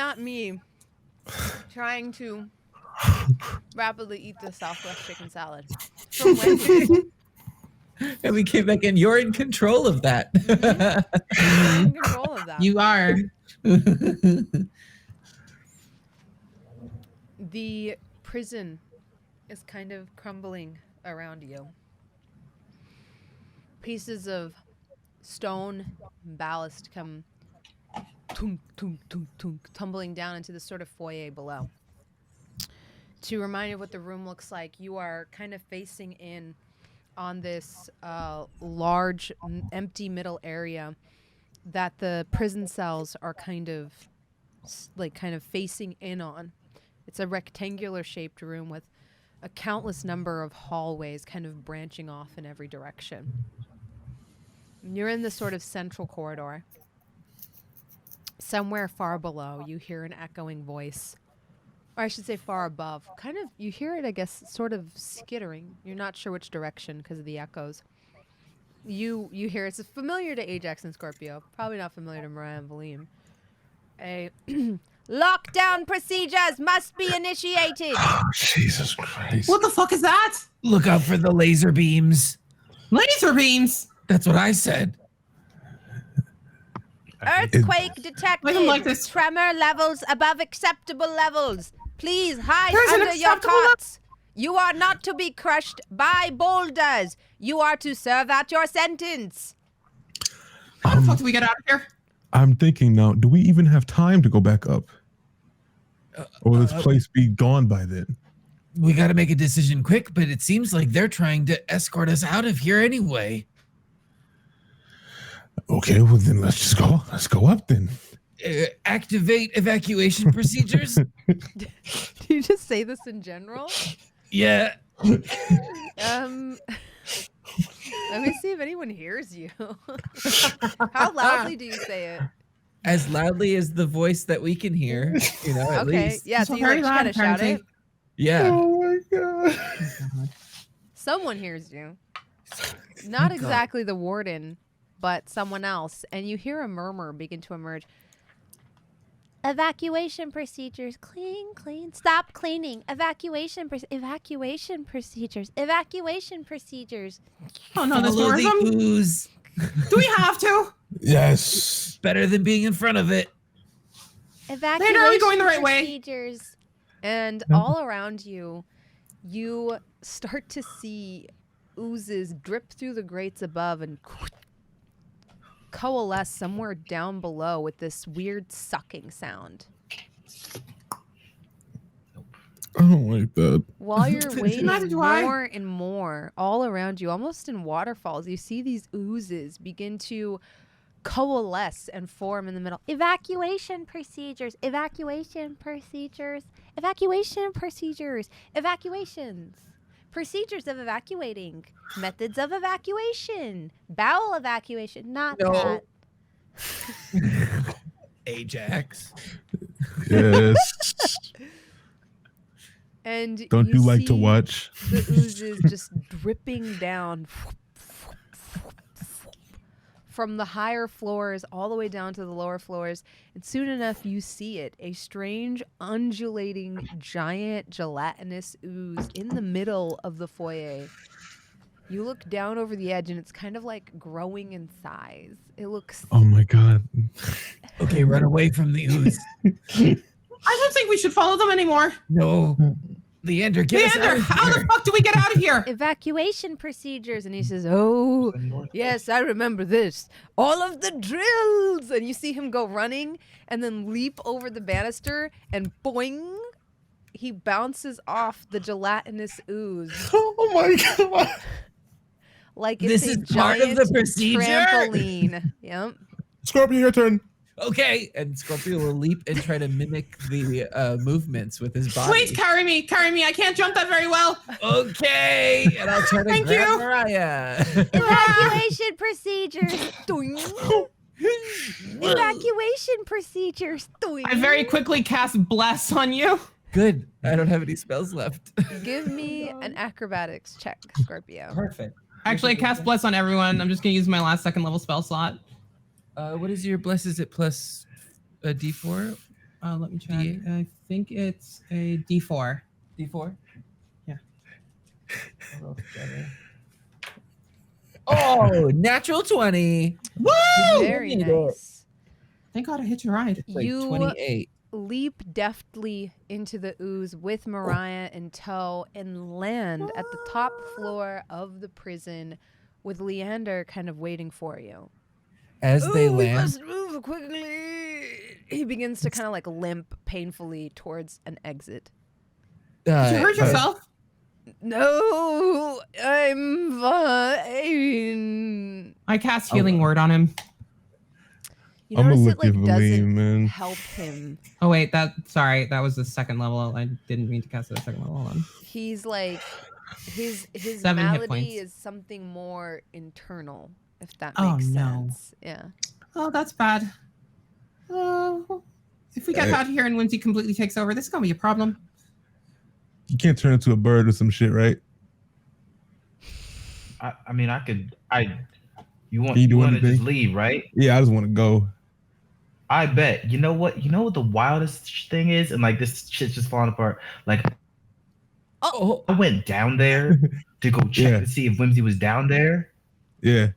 not me trying to rapidly eat the Southwest chicken salad. From Wendy's. And we came back and you're in control of that. I'm in control of that. You are. The prison is kind of crumbling around you. Pieces of stone ballast come tunk, tunk, tunk, tunk, tumbling down into the sort of foyer below. To remind you of what the room looks like, you are kind of facing in on this large, empty middle area that the prison cells are kind of facing in on. It's a rectangular shaped room with a countless number of hallways kind of branching off in every direction. You're in the sort of central corridor. Somewhere far below, you hear an echoing voice. Or I should say far above. Kind of, you hear it, I guess, sort of skittering. You're not sure which direction because of the echoes. You hear it's familiar to Ajax and Scorpio. Probably not familiar to Mirayah and Valym. A lockdown procedures must be initiated. Oh, Jesus Christ. What the fuck is that? Look out for the laser beams. Laser beams? That's what I said. Earthquake detected. Like this. Tremor levels above acceptable levels. Please hide There's an under your acceptable cots. You are not to be crushed by boulders. You are to serve out your sentence. How the fuck do we get out of here? I'm thinking now, do we even have time to go back up? Or will this place be gone by then? We got to make a decision quick, but it seems like they're trying to escort us out of here anyway. Okay, well then let's just go. Let's go up then. Activate evacuation procedures. Do you just say this in general? Yeah. Let me see if anyone hears you. How loudly do you say it? As loudly as the voice that we can hear, you know, at Okay, least. yeah, so you very like kind loud, of shout it. Yeah. Oh my God. Someone hears you. Not exactly the warden, but someone else. And you hear a murmur begin to emerge. Evacuation procedures. Clean, clean. Stop cleaning. Evacuation procedures. Evacuation procedures. Oh no, there's Follow more of them? the ooze. Do we have to? Yes. Better than being in front of it. Evacuation are we going the right way? procedures. And all around you, you start to see oozes drip through the grates above and coalesce somewhere down below with this weird sucking sound. I don't like that. While you're waiting, Neither do I. more and more all around you, almost in waterfalls, you see these oozes begin to coalesce and form in the middle. Evacuation procedures. Evacuation procedures. Evacuation procedures. Evacuations. Procedures of evacuating. Methods of evacuation. Bowel evacuation. Not No. that. Ajax. Yes. And Don't you like to see watch? the oozes just dripping down from the higher floors all the way down to the lower floors. And soon enough, you see it, a strange, undulating, giant, gelatinous ooze in the middle of the foyer. You look down over the edge, and it's kind of like growing in size. It looks... Oh my God. Okay, run away from the ooze. I don't think we should follow them anymore. No. Leander, get us out Xander, of how here. the fuck do we get out of here? Evacuation procedures. And he says, oh, yes, I remember this. All of the drills. And you see him go running and then leap over the banister and boing, he bounces off the gelatinous ooze. Oh my God. Like it's This a is part of the giant procedure? trampoline. Yep. Scorpio, your turn. Okay, and Scorpio will leap and try to mimic the movements with his body. Please carry me. Carry me. I can't jump that very well. Okay, and I'll try to Thank grab you. Mirayah. Evacuation procedures. Doing. Evacuation procedures. Doing. I very quickly cast Bless on you. Good. I don't have any spells left. Give me an acrobatics check, Scorpio. Perfect. Actually, I cast Bless on everyone. I'm just going to use my last 2nd level spell slot. What is your bless? Is it plus a d4? Let me check. D8? I think it's a D4. D4? Yeah. I'll roll together. Oh, natural 20. Woo! Very Made it. nice. Thank God I hit your ride. It's like You 28. leap deftly into the ooze with Mirayah in tow and land at the top floor of the prison with Leander kind of waiting for you. As they We land, must move quickly. He begins to kind of like limp painfully towards an exit. Did you hurt yourself? No, I'm fine. I cast healing word on him. You I'm gonna notice look it at like Valym, doesn't man. help him. Oh wait, that was the second level. I didn't mean to cast it at second level. Hold on. He's like his 7 hit points. malady is something more internal, if that Oh, makes no. sense. Yeah. Oh, that's bad. Oh, if we get out of here and Whimsy completely takes over, this is gonna be a problem. You can't turn into a bird or some shit, right? I mean, I could. You want Can you do want to just anything? leave, right? Yeah, I just want to go. I bet. You know what? You know what the wildest thing is, and like this shit's just falling apart. Like Oh, I went down there to go check Yeah. to see if Whimsy was down there. Yeah.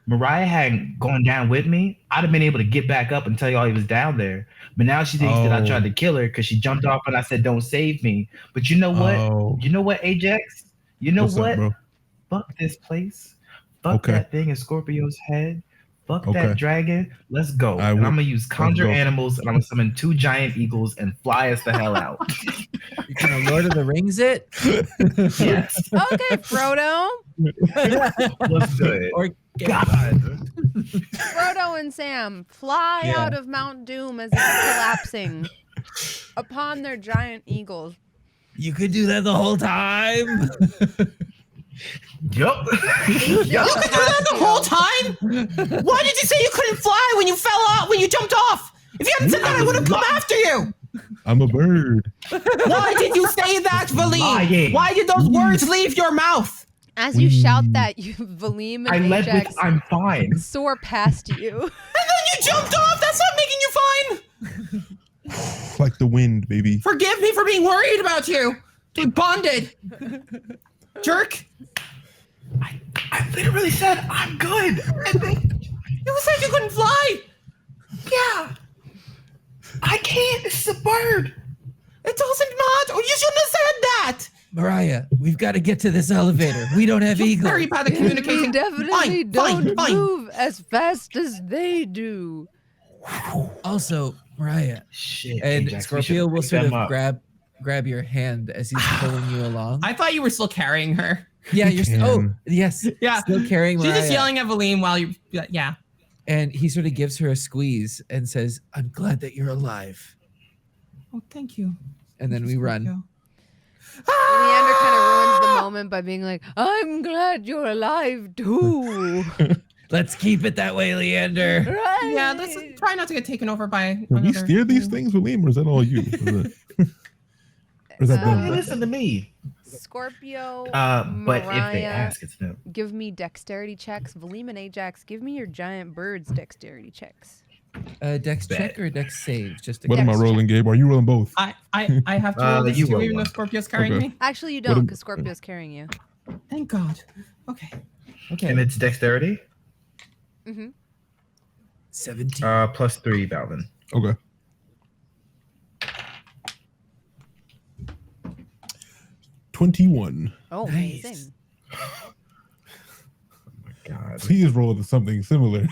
Mirayah hadn't gone down with me. I'd have been able to get back up and tell y'all he was down there. But now she thinks that I tried to kill her because she jumped off and I said, "Don't save me." But you know what? Oh. You know what, Ajax? You know What's what? up, bro? Fuck this place. Fuck Okay. that thing in Scorpio's head. Fuck Okay. that dragon. Let's go. I And will- I'm gonna use conjure go. animals and I'm gonna summon 2 giant eagles and fly us the hell out. you're gonna Lord of the Rings it? Yes. Okay, Frodo. Let's do it. Or God. Frodo and Sam fly Yeah. out of Mount Doom as it's collapsing upon their giant eagles. you could do that the whole time. Yup. They You could do that the whole time? Why did you say you couldn't fly when you fell off, when you jumped off? If you hadn't said that, I would have come after you. I'm a bird. Why did you say that, Valym? Lying. Why did those words leave your mouth? As you shout that, you Valym I and led Ajax with I'm fine. soar past you. And then you jumped off. That's not making you fine. Like the wind, baby. Forgive me for being worried about you. We bonded. Jerk. I literally said I'm good. And then, You said you couldn't fly. yeah. I can't. This is a bird. It doesn't matter. You shouldn't have said that. Mirayah, we've got to get to this elevator. We don't have eagles. Very bad at We communicating. definitely Fine, don't fine. move as fast as they do. Also, Mirayah, Shit. and Ajax, we Scorpio should will pick sort them of up. grab your hand as he's pulling you along. I thought you were still carrying her. Yeah, you're oh can. yes, Yeah. still carrying She's Mirayah. just yelling at Valym while you. Yeah. And he sort of gives her a squeeze and says, "I'm glad that you're alive." Oh, thank you. And then we run. Leander kind of ruins the moment by being like, "I'm glad you're alive too." Let's keep it that way, Leander. Right? Yeah, let's try not to get taken over by. Can we another steer these thing. things, Valym, or is that all you? Or is that So- Hey, them? listen to me. Scorpio, But if they Mirayah, ask, it's them. give me dexterity checks. Valym and Ajax, give me your giant birds dexterity checks. Dex Bet. check or dex save? Just a What am I Dex rolling, Gabe? Are you rolling both? I have to roll this you too, roll even though one. Scorpio's carrying Okay. me. Actually, you What don't, am- because Scorpio's carrying you. Thank God. Okay. Okay. And it's dexterity. 17. Plus 3, Balvin. Okay. $21. Oh, Nice. amazing. God. Please roll to something similar.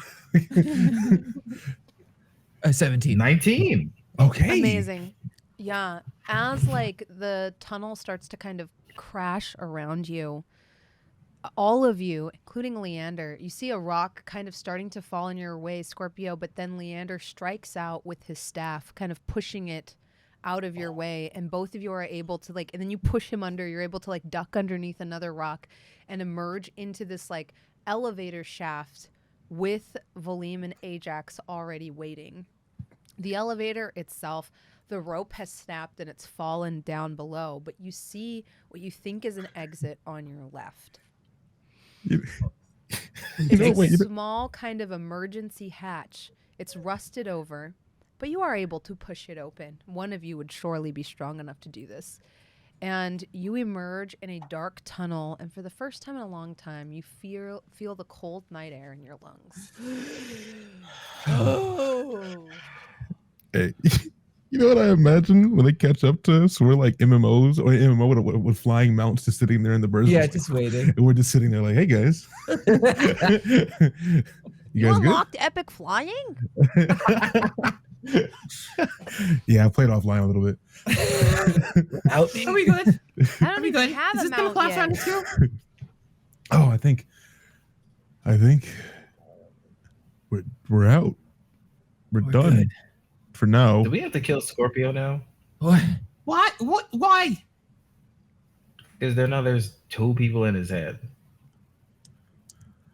17. 19. Okay. Amazing. Yeah. As like the tunnel starts to kind of crash around you, all of you, including Leander, you see a rock kind of starting to fall in your way, Scorpio, but then Leander strikes out with his staff, kind of pushing it out of your way, and both of you are able to like, and then you push him under, you're able to like duck underneath another rock and emerge into this like elevator shaft with Valym and Ajax already waiting. The elevator itself, the rope has snapped and it's fallen down below, but you see what you think is an exit on your left. It's a small kind of emergency hatch. It's rusted over, but you are able to push it open. One of you would surely be strong enough to do this. And you emerge in a dark tunnel, and for the first time in a long time, you feel the cold night air in your lungs. Oh. Hey, you know what I imagine when they catch up to us? We're like MMOs or MMO with flying mounts just sitting there in the birds. Yeah, just waiting. And we're just sitting there like, hey guys. You guys unlocked epic flying? Yeah, I played offline a little bit. Are we good? I don't Are we even good? have Is a this gonna mount collapse yet. around us too? Oh, I think we're out. We're done good. for now. Do we have to kill Scorpio now? What? What? Why? Because there's 2 people in his head.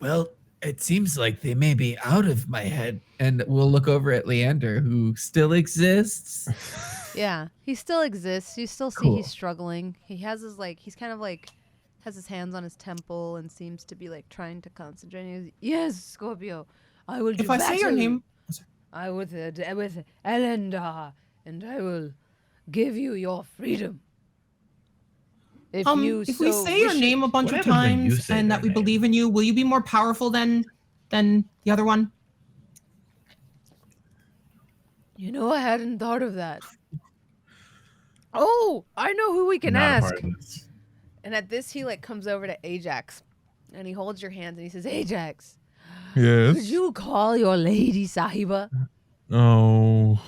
Well, it seems like they may be out of my head. And we'll look over at Leander, who still exists. Yeah, he still exists. You still see Cool. he's struggling. He has his he's kind of has his hands on his temple and seems to be trying to concentrate. He's, yes, Scorpio, I will. If I say your name, I with Elendar, and I will give you your freedom. If if we say your name a bunch What of happens when you times say and their that we name? believe in you, will you be more powerful than the other one? You know, I hadn't thought of that. Oh, I know who we can Not a ask. part of this. And at this, he comes over to Ajax, and he holds your hands and he says, "Ajax, Yes. could you call your lady Sahiba?" Oh.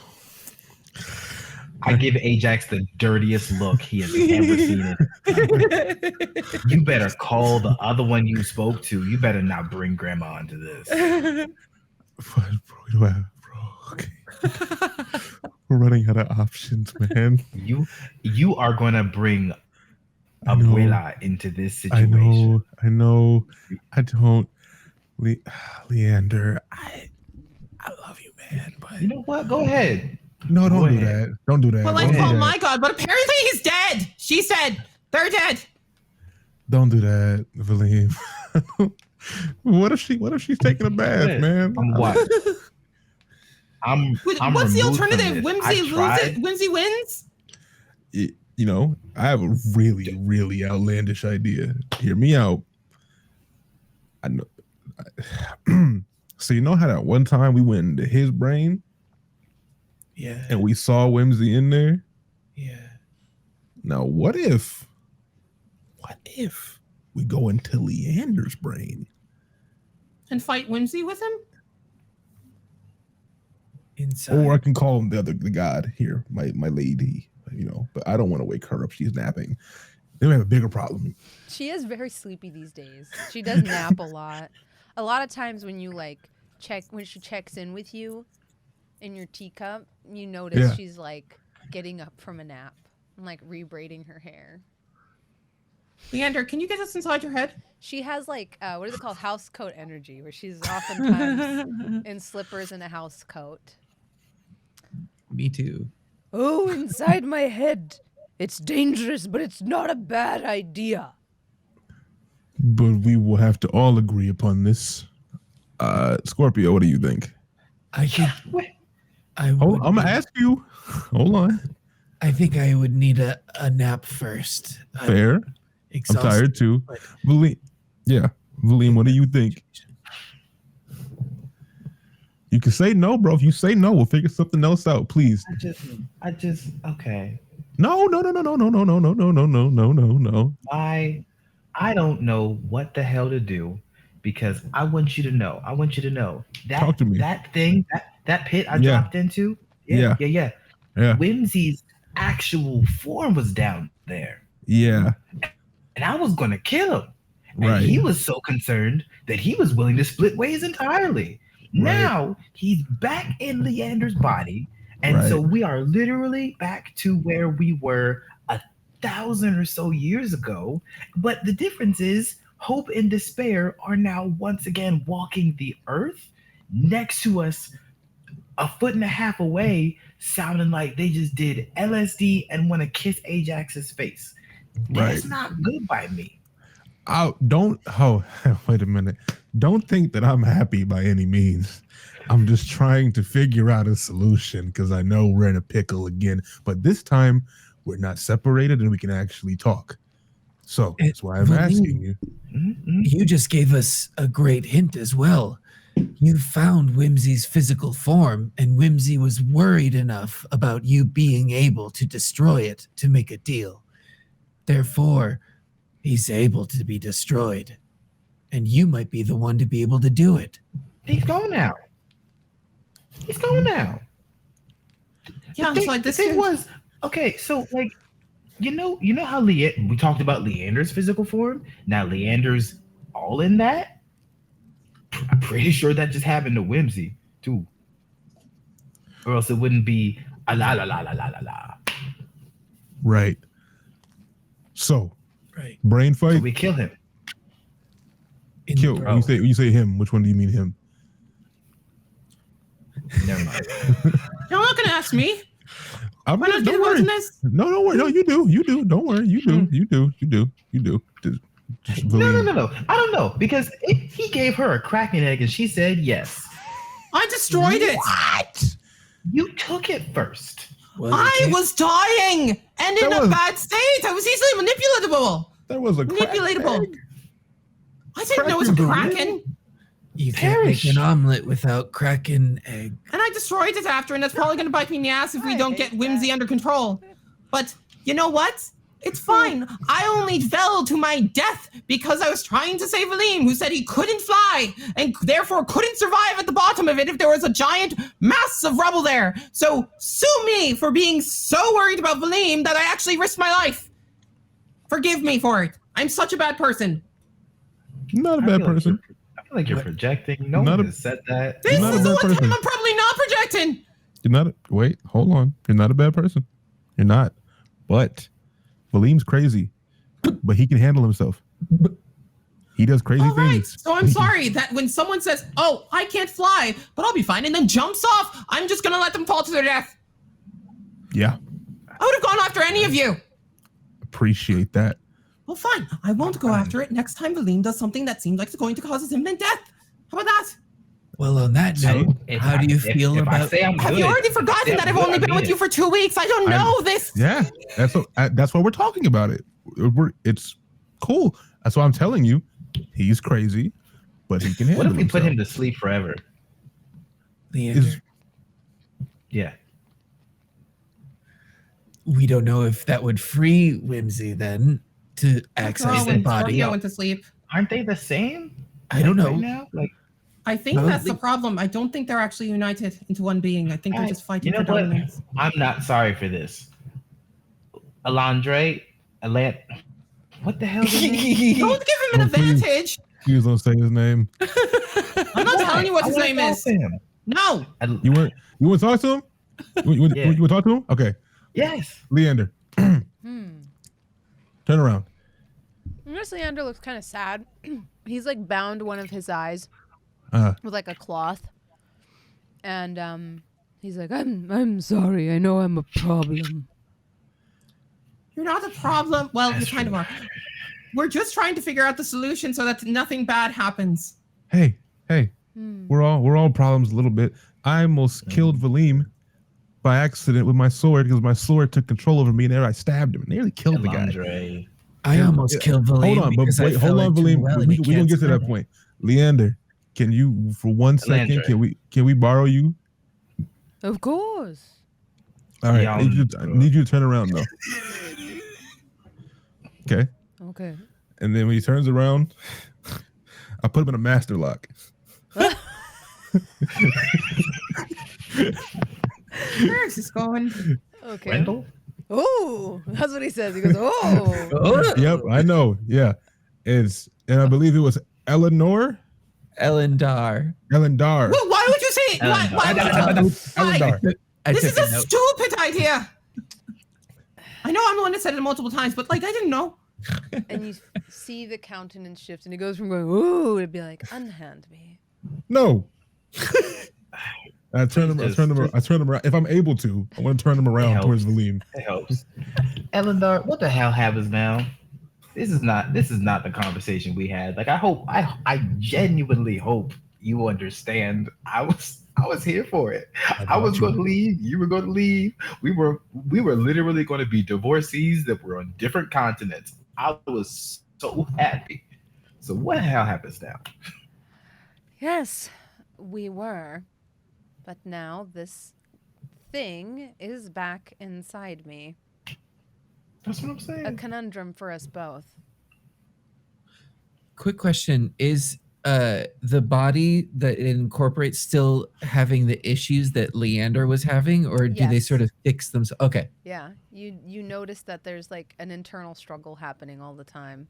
I give Ajax the dirtiest look he has ever seen it. You better call the other one you spoke to. You better not bring grandma into this. What, bro? Okay. We're running out of options, man. You are gonna bring I know. Abuela into this I situation. know. I don't. Leander, I love you, man. But You know what? Go ahead. no, don't Go do ahead. that. Don't do that. Well, Don't like, do oh that. my god, but apparently he's dead. She said they're dead. Don't do that, Valym. What if she's taking a bath, man? What? I'm What's the removed from alternative? this. Whimsy I loses. tried. Whimsy wins. You know, I have a really, really outlandish idea. Hear me out. I know. So you know how that one time we went into his brain Yeah. and we saw Whimsy in there? Yeah. Now, what if we go into Leander's brain? And fight Whimsy with him? Inside. Or I can call him the god here, my lady, you know, but I don't want to wake her up. She's napping. Then we have a bigger problem. She is very sleepy these days. She does nap a lot. A lot of times when you when she checks in with you in your teacup, you notice she's getting up from a nap and rebraiding her hair. Leander, can you get us inside your head? She has what is it called? House coat energy, where she's oftentimes in slippers and a house coat. Me too. Oh, inside my head. It's dangerous, but it's not a bad idea. But we will have to all agree upon this. Scorpio, what do you think? I think I Oh, would. I'm gonna ask you. Hold on. I think I would need a nap first. Fair. I'm Exhausted. tired too. but- Valym, what do you think? You can say no, bro. If you say no, we'll figure something else out, please. I just okay. No. I don't know what the hell to do because I want you to know. That Talk to me. that thing, that pit I Yeah. dropped into. Yeah. Yeah. Whimsy's actual form was down there. Yeah. And I was gonna kill him. And Right. he was so concerned that he was willing to split ways entirely. Now he's back in Leander's body. And so we are literally back to where we were 1,000 or so years ago. But the difference is Hope and Despair are now once again walking the earth next to us 1.5 feet away, sounding like they just did LSD and want to kiss Ajax's face. That's not good by me. don't. Oh, wait a minute. Don't think that I'm happy by any means. I'm just trying to figure out a solution because I know we're in a pickle again. But this time, we're not separated and we can actually talk. So that's why I'm asking you. You just gave us a great hint as well. You found Whimsy's physical form, and Whimsy was worried enough about you being able to destroy it to make a deal. Therefore, he's able to be destroyed. And you might be the one to be able to do it. He's gone now. Yeah, the so like this thing was okay. So like, you know how we talked about Leander's physical form. Now Leander's all in that. I'm pretty sure that just happened to Whimsy too, or else it wouldn't be a la la la la la la la. Right. So, Right. brain fight. So we kill him. Kill. When you say him, which one do you mean him? Never mind. You're not gonna ask me. I'm Why not don't get involved worry. in this? No, don't worry. No, you do. Don't worry. You do. Just believe. No. I don't know because he gave her a Kraken egg and she said yes. I destroyed it. What? You took it first. Well, I was dying and in That a was- bad state. I was easily manipulatable. That was a Manipulatable. crack egg. I didn't know it was a Kraken Kraken. You can't make Perish. an omelet without cracking egg. And I destroyed it after, and that's probably going to bite me in the ass if we I don't hate get Whimsy that. under control. But you know what? It's fine. I only fell to my death because I was trying to save Valym, who said he couldn't fly and therefore couldn't survive at the bottom of it if there was a giant mass of rubble there. So sue me for being so worried about Valym that I actually risked my life. Forgive me for it. I'm such a bad person. Not a bad person. I feel like you're projecting. No Not one a- has said that. This not a is the bad one time person. I'm probably not projecting. You're not. Wait, hold on. You're not a bad person. You're not. But Valym's crazy, but he can handle himself. He does crazy All right. things. So I'm sorry that when someone says, "Oh, I can't fly, but I'll be fine," and then jumps off, I'm just gonna let them fall to their death. Yeah, I would have gone after any of you. appreciate that. Well, fine. I won't go after it next time Valym does something that seems like it's going to cause his imminent death. How about that? Well, on that note, how do you feel if I about? say I'm Have you good, already forgotten that I've only been with you for 2 weeks? I don't know this. Yeah, that's why we're talking about it. It's cool. That's why I'm telling you, he's crazy, but he can handle What if we put him himself. to sleep forever? Leander? Is- Yeah. We don't know if that would free Whimsy then to access the when body. Scorpio went to sleep. Aren't they the same? I don't know. Right now? Like, I think No, that's they- the problem. I don't think they're actually united into one being. I think they're just fighting you know for what? dominance. I'm not sorry for this. What the hell is his name? Don't give him an Oh, please. advantage. Please don't say his name. I'm not telling you what I his wanna name talk is. to him. No. You want to talk to him? You want to talk to him? Okay, Yes. Leander, turn around. Notice Leander looks kind of sad. He's like bound one of his eyes Uh, with like a cloth, and he's like, "I'm sorry. I know I'm a problem." You're not a problem. Well, you kind of are. We're just trying to figure out the solution so that nothing bad happens. hey, Hmm. we're all problems a little bit. I almost killed Valym by accident with my sword because my sword took control over me and there I stabbed him and nearly killed the guy. Elandre. I almost killed Valym. Hold on, but because I wait, fell hold on, into Valym. a well and We it gonna can't get to that swim. point. Leander, can you for 1 second? Elandre. Can we borrow you? Of course. All right, Yeah, I need you to turn around though. Okay, Okay. and then when he turns around, I put him in a master lock. Where's this going? Okay. Rendell? Oh, that's what he says. He goes, "Oh." Oh, Yep, I know. Yeah, and I believe it was Eleanor, Elendar. Elendar, Well, why would you say it? Why? Elendar. I This took is a a note. stupid idea. I know I'm the one that said it multiple times, but like I didn't know. And you see the countenance shift, and it goes from going, "Ooh," to be like, "Unhand me." No. I turn him around. If I'm able to, I want to turn him around helps. towards Valym. It helps. Elendar, what the hell happens now? this is not the conversation we had. Like, I genuinely hope you understand. I was here for it. I was going to leave. You were going to leave. We were literally going to be divorcees that were on different continents. I was so happy. So what the hell happens now? Yes, we were. But now this thing is back inside me. That's what I'm saying. A conundrum for us both. Quick question. Is the body that it incorporates still having the issues that Leander was having, or do they Yes. sort of fix themselves? Okay. Yeah, you notice that there's like an internal struggle happening all the time.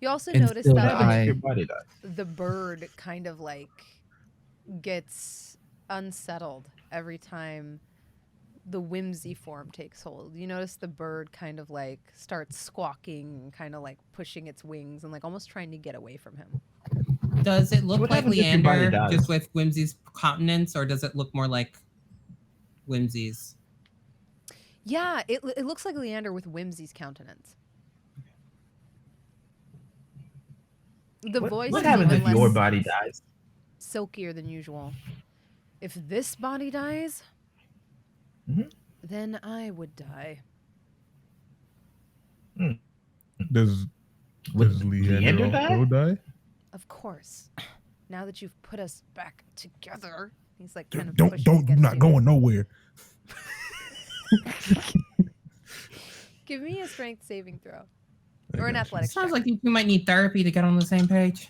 You also And notice still that the eye- Your body dies. the bird kind of like gets unsettled every time the whimsy form takes hold. You notice the bird kind of like starts squawking, kind of like pushing its wings and like almost trying to get away from him. Does it look What like happens if your body Leander dies? just with Whimsy's countenance, or does it look more like Whimsy's? Yeah, it looks like Leander with whimsy's countenance. The voice What is happens even if your less body dies? silkier than usual. If this body dies, Mhm. then I would die. Does Would Leander Leander also die? Of course. Now that you've put us back together, he's like kind of Don't pushing you're against not you. going nowhere. Give me a strength saving throw or an athletics Sounds check. like you two might need therapy to get on the same page.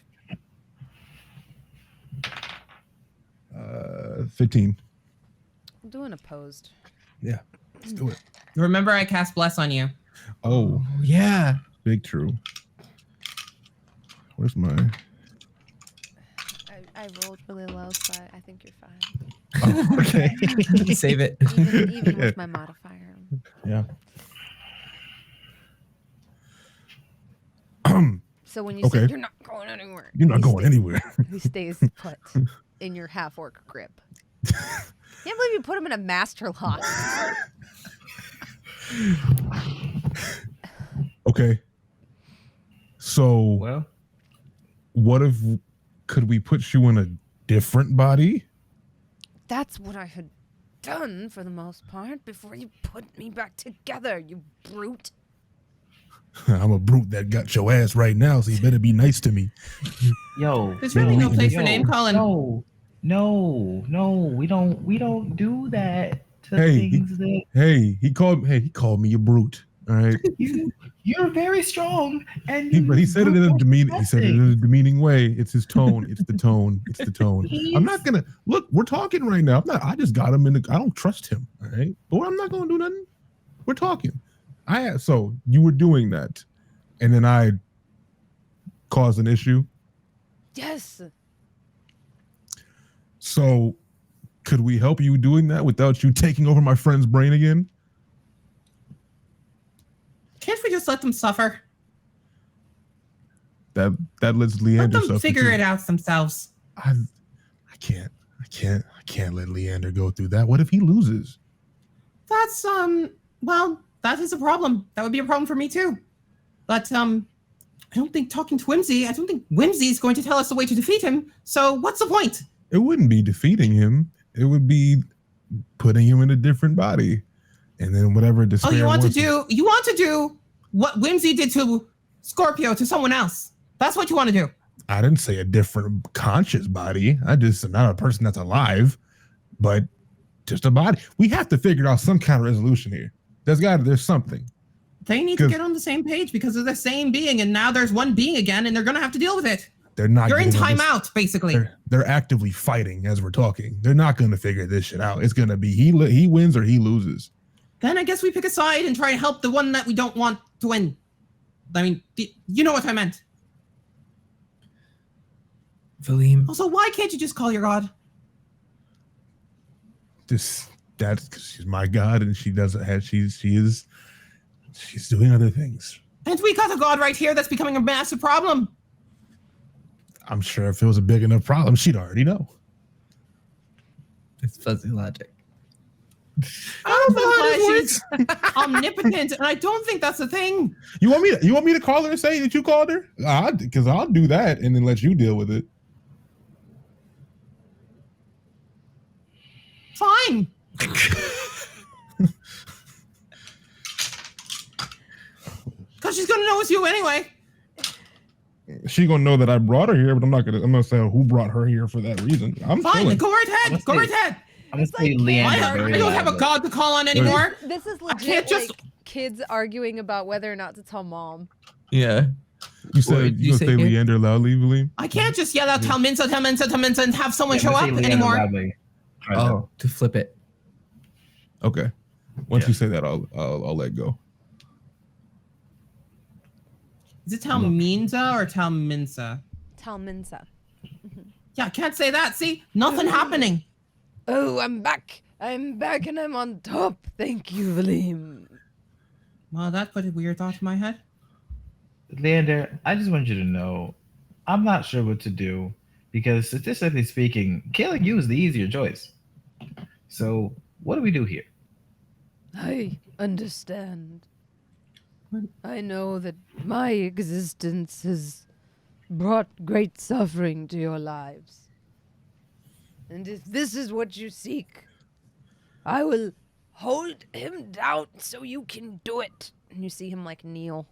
15. I'm doing opposed. Let's do it. Remember, I cast Bless on you. Oh, yeah. big true. Where's my? I rolled really low, so I think you're fine. Oh, okay. Save it. Even with my modifier. Yeah. So when you Okay. say you're not going anywhere, You're not he going stays- anywhere. He stays put in your half orc grip. Can't believe you put him in a master lock. Okay. So Well, what if could we put you in a different body? That's what I had done for the most part before you put me back together, you brute. I'm a brute that got your ass right now, so you better be nice to me. yo, There's really no Yo, place for yo, name calling. No, we don't do that to Hey, things that He called me a brute. All right. you're very strong and But he said it in a demeaning. He said it in a nothing. demeaning way. It's his tone. It's the tone. It's the tone. I'm not He's- gonna look. We're talking right now. I just got him in the. I don't trust him. All right. But I'm not gonna do nothing. We're talking. So you were doing that, and then I caused an issue. Yes. So could we help you doing that without you taking over my friend's brain again? Can't we just let them suffer? That lets Let Leander them figure it out themselves. I can't let Leander go through that. What if he loses? That's well, that is a problem. That would be a problem for me too. But I don't think talking to Whimsy, I don't think Whimsy is going to tell us the way to defeat him. So what's the point? It wouldn't be defeating him. It would be putting him in a different body, and then whatever despair. Oh, you want to wants do what Whimsy did to Scorpio to someone else. That's what you want to do. I didn't say a different conscious body. I just not a person that's alive, but just a body. We have to figure out some kind of resolution here. There's something. They need to 'Cause- get on the same page because they're the same being, and now there's one being again, and they're gonna have to deal with it. They're not. You're in getting on this- timeout, basically. They're actively fighting as we're talking. They're not going to figure this shit out. It's going to be he wins or he loses. Then I guess we pick a side and try to help the one that we don't want to win. I mean, you know what I meant. Valym, Also, why can't you just call your god? That's because she's my god, and she doesn't have. She's doing other things. And we got a god right here that's becoming a massive problem. I'm sure if it was a big enough problem, she'd already know. it's fuzzy logic. I don't know why she's omnipotent, and I don't think that's a thing. You want me to call her and say that you called her? Because I'll do that and then let you deal with it. Fine. Because she's gonna know it's you anyway. She gonna know that I brought her here, but I'm not gonna say who brought her here for that reason. I'm fine. chilling. Go right ahead. Go right ahead. I'm gonna say Leander. I don't have a god to call on anymore. This is legit. can't just- like kids arguing about whether or not to tell mom. Yeah. You said you say Leander loudly, Valym? I can't just yell out, tell Minsa, and have someone Yeah, show I'm up gonna say Leander anymore. loudly. Try that. Oh, to flip it. Okay. Once you say that, I'll let go. Is it tell Minsa or tell Minsa? Tell Minsa. Yeah, I can't say that. See? Nothing happening. Oh, I'm back. I'm back and I'm on top. Thank you, Valym. Well, that put a weird thought in my head. Leander, I just want you to know, I'm not sure what to do because statistically speaking, killing you is the easier choice. So, what do we do here? I understand. I know that my existence has brought great suffering to your lives. And if this is what you seek, I will hold him down so you can do it. And you see him like kneel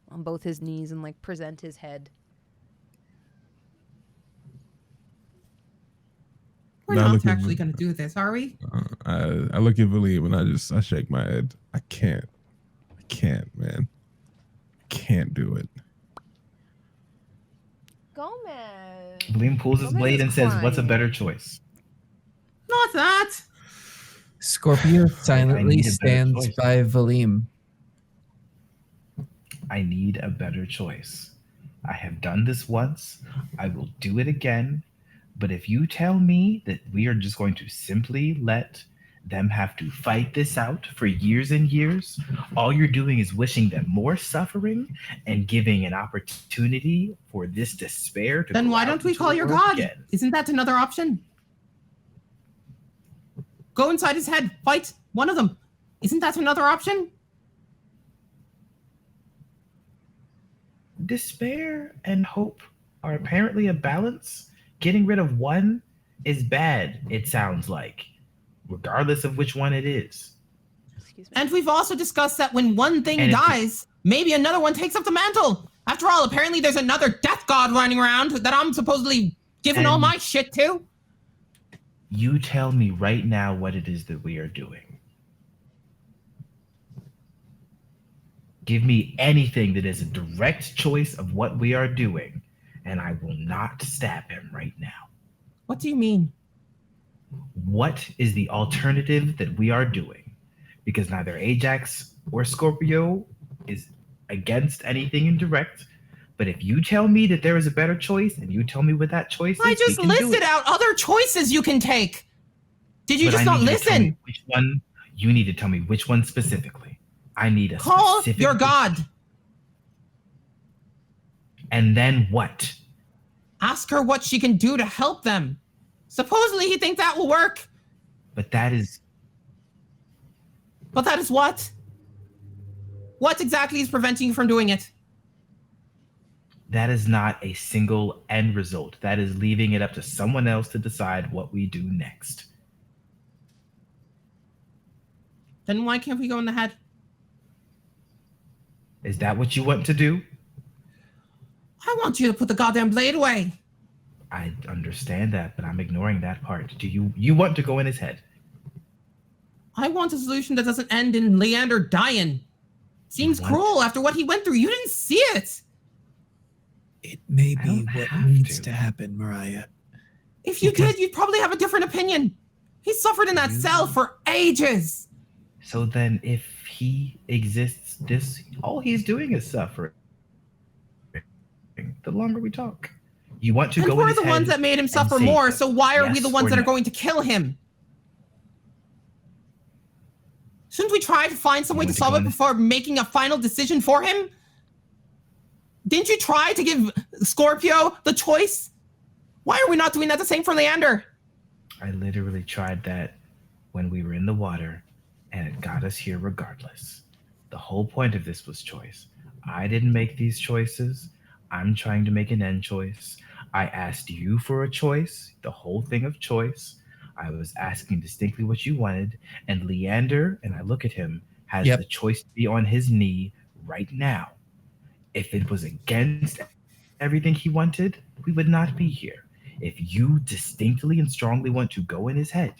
on both his knees and like present his head. We're Now not look at actually me. going to do this, are we? I look at Valym and I shake my head. I can't, man. I can't do it. Gomez. Valym pulls his Gomez blade is and says, "What's a crying. better choice?" Not that. Scorpio I silently need a better stands choice. by Valym. I need a better choice. I have done this once. I will do it again. But if you tell me that we are just going to simply let them have to fight this out for years and years, all you're doing is wishing them more suffering and giving an opportunity for this despair to Then go why out don't we into call the your world god? again. Isn't that another option? Go inside his head. Fight one of them. Isn't that another option? Despair and hope are apparently a balance. Getting rid of one is bad, it sounds like, regardless of which one it is. Excuse me. And we've also discussed that when one thing And if- dies, maybe another one takes up the mantle. After all, apparently there's another death god running around that I'm supposedly giving all And- my shit to. You tell me right now what it is that we are doing. Give me anything that is a direct choice of what we are doing, and I will not stab him right now. What do you mean? What is the alternative that we are doing? Because neither Ajax or Scorpio is against anything indirect. But if you tell me that there is a better choice and you tell me what that choice is, I just we can do listed it. out other choices you can take. Did you But just I not need you to tell me listen? which one? You need to tell me which one specifically. I need a Call specific your god. And then what? Ask her what she can do to help them. Supposedly he thinks that will work. But that is But that is what? What exactly is preventing you from doing it? not a single end result. That is leaving it up to someone else to decide what we do next. Then why can't we go in the head? Is that what you want to do? I want you to put the goddamn blade away. I understand that, but I'm ignoring that part. Do you want to go in his head? I want a solution that doesn't end in Leander dying. Seems What? cruel after what he went through. You didn't see it. It may I be don't what have needs to. to happen, Mirayah. If you did, you'd probably have a different opinion. He suffered in that cell for ages. So then if he exists, all he's doing is suffering. The longer we talk. You want to And go in we're his the head ones that made him and suffer save more, him. so why are we Yes the ones or that are no? going to kill him? Shouldn't we try to find some way to want to solve go it in- before making a final decision for him? Didn't you try to give Scorpio the choice? Why are we not doing that the same for Leander? I literally tried that when we were in the water and it got us here regardless. The whole point of this was choice. I didn't make these choices. I'm trying to make an end choice. I asked you for a choice, the whole thing of choice. I was asking distinctly what you wanted, and Leander, and I look at him, has Yep. the choice to be on his knee right now. If it was against everything he wanted, we would not be here. If you distinctly and strongly want to go in his head,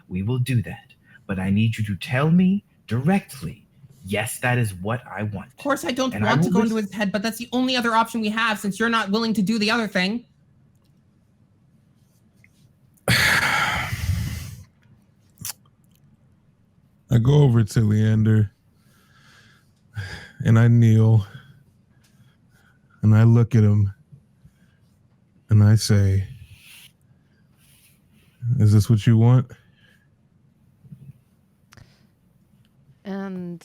we will do that. But I need you to tell me directly, yes, that is what I want. Of course, I don't And I want to will go into his head, but that's the only other option we have since you're not willing to do the other thing. I go over to Leander and I kneel and I look at him and I say, is this what you want? And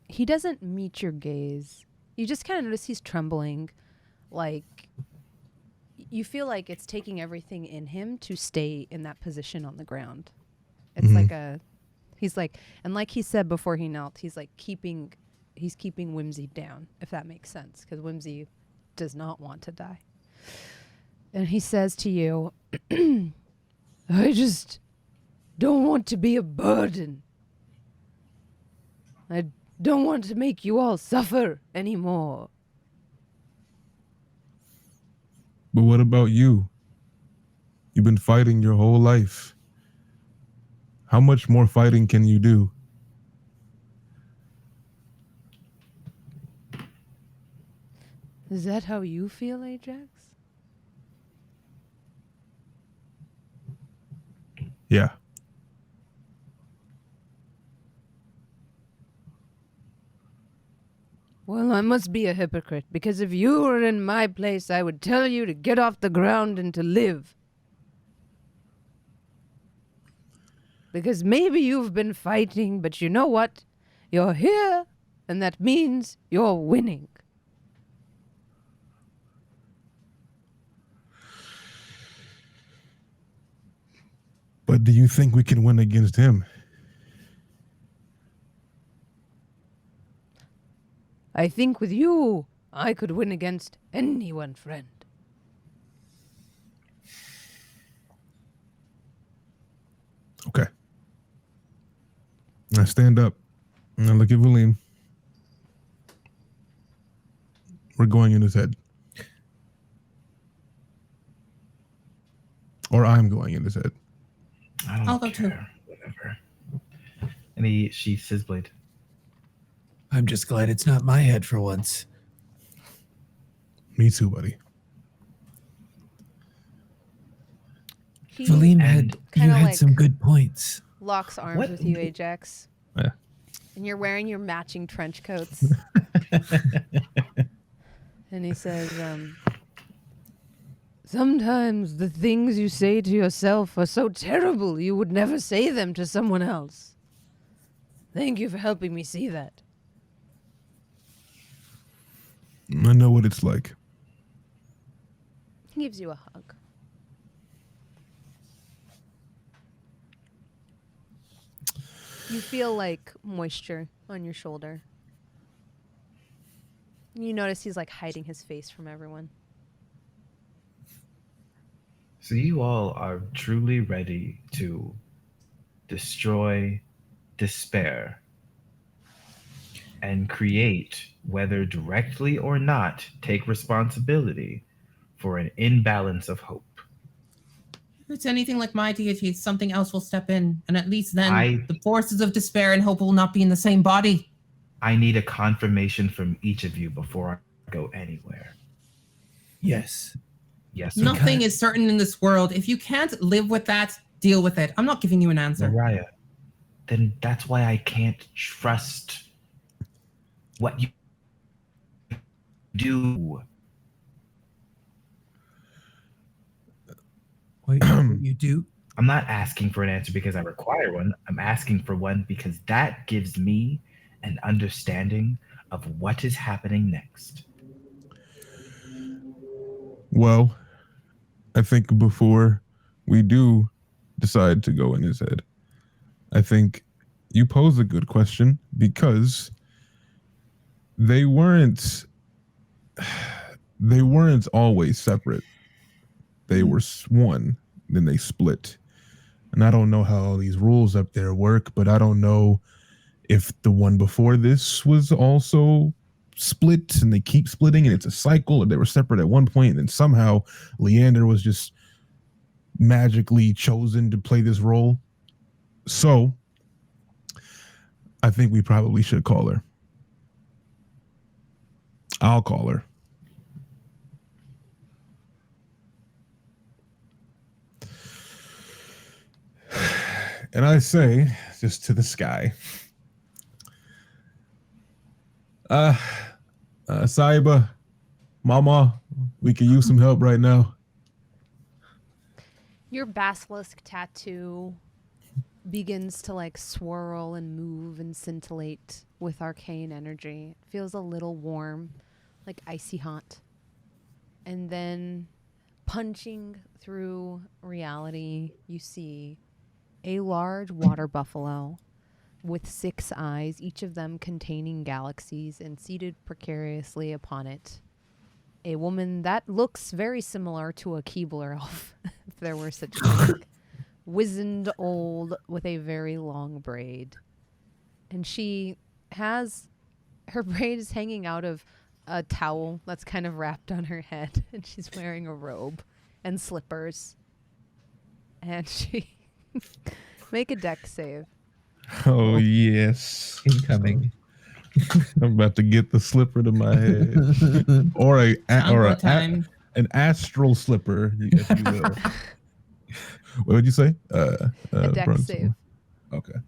he doesn't meet your gaze. You just kind of notice he's trembling. Like, you feel like it's taking everything in him to stay in that position on the ground. It's he's like, and like he said before he knelt, he's keeping Whimsy down, if that makes sense, because Whimsy does not want to die. And he says to you, I just don't want to be a burden. I don't want to make you all suffer anymore. But what about you? You've been fighting your whole life. How much more fighting can you do? Is that how you feel, Ajax? Yeah. Well, I must be a hypocrite, because if you were in my place, I would tell you to get off the ground and to live. Because maybe you've been fighting, but you know what? You're here, and that means you're winning. But do you think we can win against him? I think with you, I could win against anyone, friend. Okay. I stand up and I look at Valym. We're going in his head. Or I'm going in his head. I'll go too. Whatever. And he sheaths his blade. I'm just glad it's not my head for once. Me too, buddy. Valym And you kinda had like some good points. locks arms What? with you, Ajax. Yeah. And you're wearing your matching trench coats. And he says, sometimes the things you say to yourself are so terrible you would never say them to someone else. Thank you for helping me see that. I know what it's like. He gives you a hug. You feel like moisture on your shoulder. You notice he's like hiding his face from everyone. So you all are truly ready to destroy despair and create, whether directly or not, take responsibility for an imbalance of hope. If it's anything like my deity, something else will step in, and at least then the forces of despair and hope will not be in the same body. I need a confirmation from each of you before I go anywhere. Yes. Yes or Nothing is certain in this world. If you can't live with that, deal with it. I'm not giving you an answer. Mirayah, then that's why I can't trust what you do. What you do? I'm not asking for an answer because I require one. I'm asking for one because that gives me an understanding of what is happening next. Well, I think before we do decide to go in his head, I think you pose a good question because they weren't always separate. They were one, then they split. And I don't know how all these rules up there work, but I don't know if the one before this was also split and they keep splitting and it's a cycle, or they were separate at one point and then somehow Leander was just magically chosen to play this role. So I think we probably should call her. I'll call her. And I say, just to the sky, Saiba, Mama, we could use some help right now. Your basilisk tattoo begins to like swirl and move and scintillate with arcane energy. It feels a little warm, like icy hot. And then punching through reality, you see a large water buffalo with 6 eyes, each of them containing galaxies, and seated precariously upon it, a woman that looks very similar to a Keebler elf, if there were such a thing. Wizened old with a very long braid. And she has, her braid is hanging out of a towel that's kind of wrapped on her head, and she's wearing a robe and slippers. And she... Make a deck save. Oh, yes. Incoming. I'm about to get the slipper to my head. or an astral slipper, if you will. What would you say? A deck save. Okay.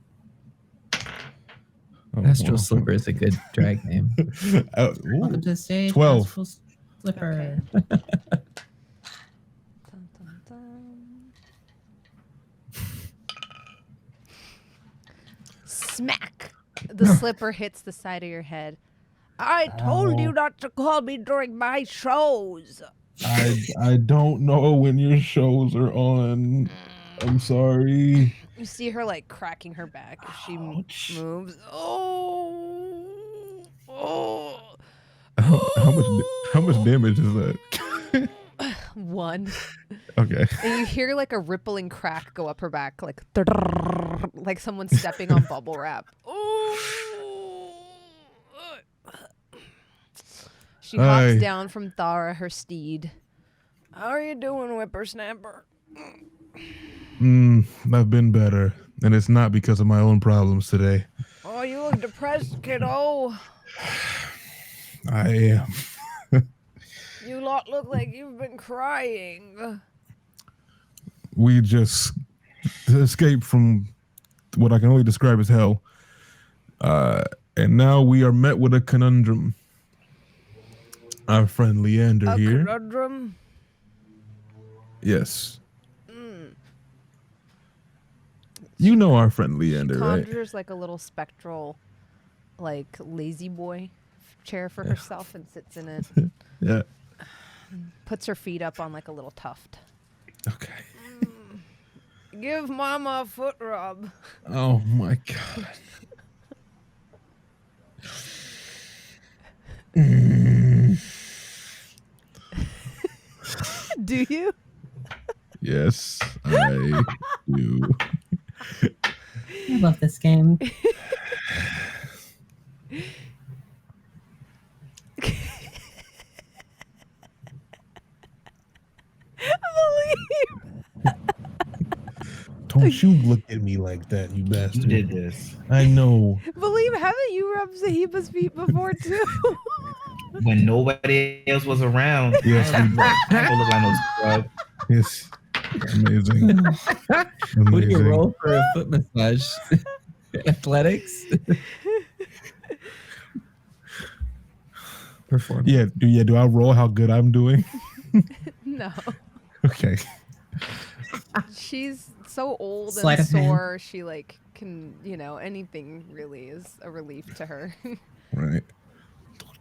Astral Slipper is a good drag name. Welcome to the stage. 12. Astral Slipper. Okay. Dun, dun, dun. Smack! The slipper hits the side of your head. I told you not to call me during my shows. I don't know when your shows are on. I'm sorry. You see her like cracking her back as she moves. Oh. How much damage is that? 1. Okay. And you hear like a rippling crack go up her back, like someone stepping on bubble wrap. She hops down from Thara, her steed. How are you doing, whippersnapper? I've been better, and it's not because of my own problems today. Oh, you look depressed, kiddo. I am. You lot look like you've been crying. We just escaped from what I can only describe as hell. And now we are met with a conundrum. Our friend Leander here. A conundrum? Yes. You know our friend Leander, right? Conjures like a little spectral, like lazy boy chair for herself and sits in it. Yeah. Puts her feet up on like a little tuft. Okay. Give Mama a foot rub. Oh my God. Do you? Yes, I do. I love this game. Don't you look at me like that, you bastard. You did this. I know. Valym, haven't you rubbed Sahiba's feet before too? When nobody else was around. Yes, I don't look like no scrub. Yes. Amazing. What do you roll for a foot massage? Athletics? Perform. Yeah, do I roll how good I'm doing? No. Okay. She's so old Sleight and of hand. sore, she like can, anything really is a relief to her. Right.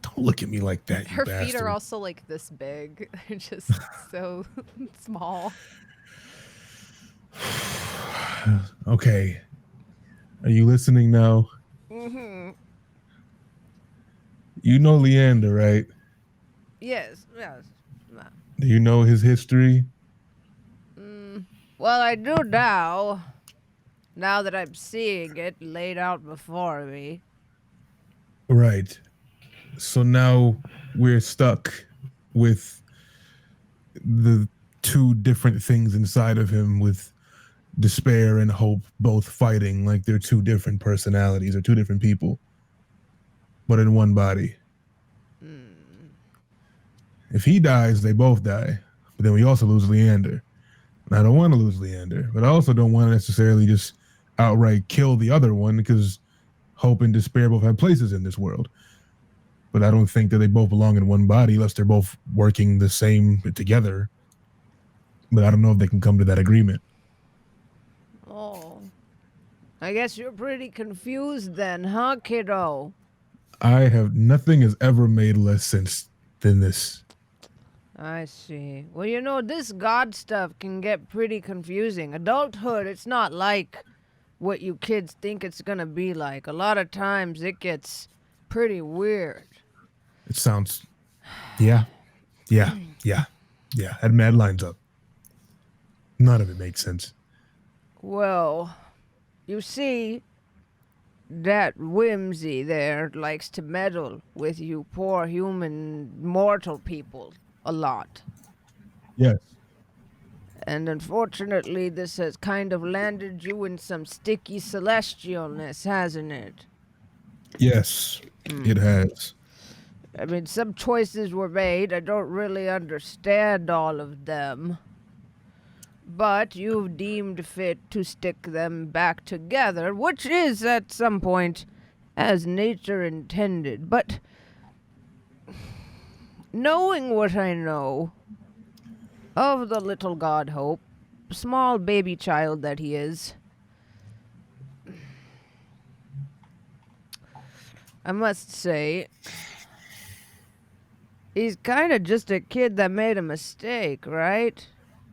Don't look at me like that, you Her bastard. feet are also like this big. They're just so small. Okay. Are you listening now? Mm-hmm. You know Leander, right? Yes. Do you know his history? Well, I do now. Now that I'm seeing it laid out before me. Right. So now we're stuck with the two different things inside of him, with despair and hope both fighting like they're two different personalities or two different people, but in one body. If he dies, they both die. But then we also lose Leander. And I don't want to lose Leander, but I also don't want to necessarily just outright kill the other one, because hope and despair both have places in this world. But I don't think that they both belong in one body unless they're both working the same together. But I don't know if they can come to that agreement. Oh. I guess you're pretty confused then, huh, kiddo? Nothing has ever made less sense than this. I see. Well, you know, this God stuff can get pretty confusing. Adulthood, it's not like what you kids think it's gonna be like. A lot of times it gets pretty weird. It sounds... Yeah. That mad lines up. None of it makes sense. Well, you see, that Whimsy there likes to meddle with you poor human mortal people a lot. Yes. And unfortunately, this has kind of landed you in some sticky celestialness, hasn't it? Yes, it has. I mean, some choices were made. I don't really understand all of them. But you've deemed fit to stick them back together, which is, at some point, as nature intended. But knowing what I know of the little god Hope, small baby child that he is, I must say, he's kind of just a kid that made a mistake, right?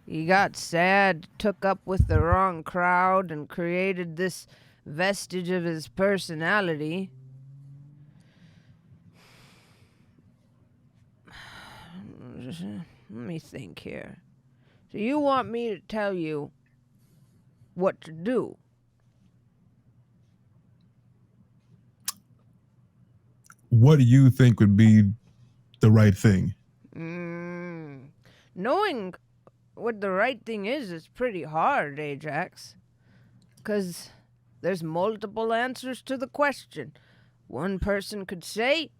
He got sad, took up with the wrong crowd, and created this vestige of his personality. Let me think here. So you want me to tell you what to do? What do you think would be the right thing? Knowing what the right thing is pretty hard, Ajax. 'Cause there's multiple answers to the question. One person could say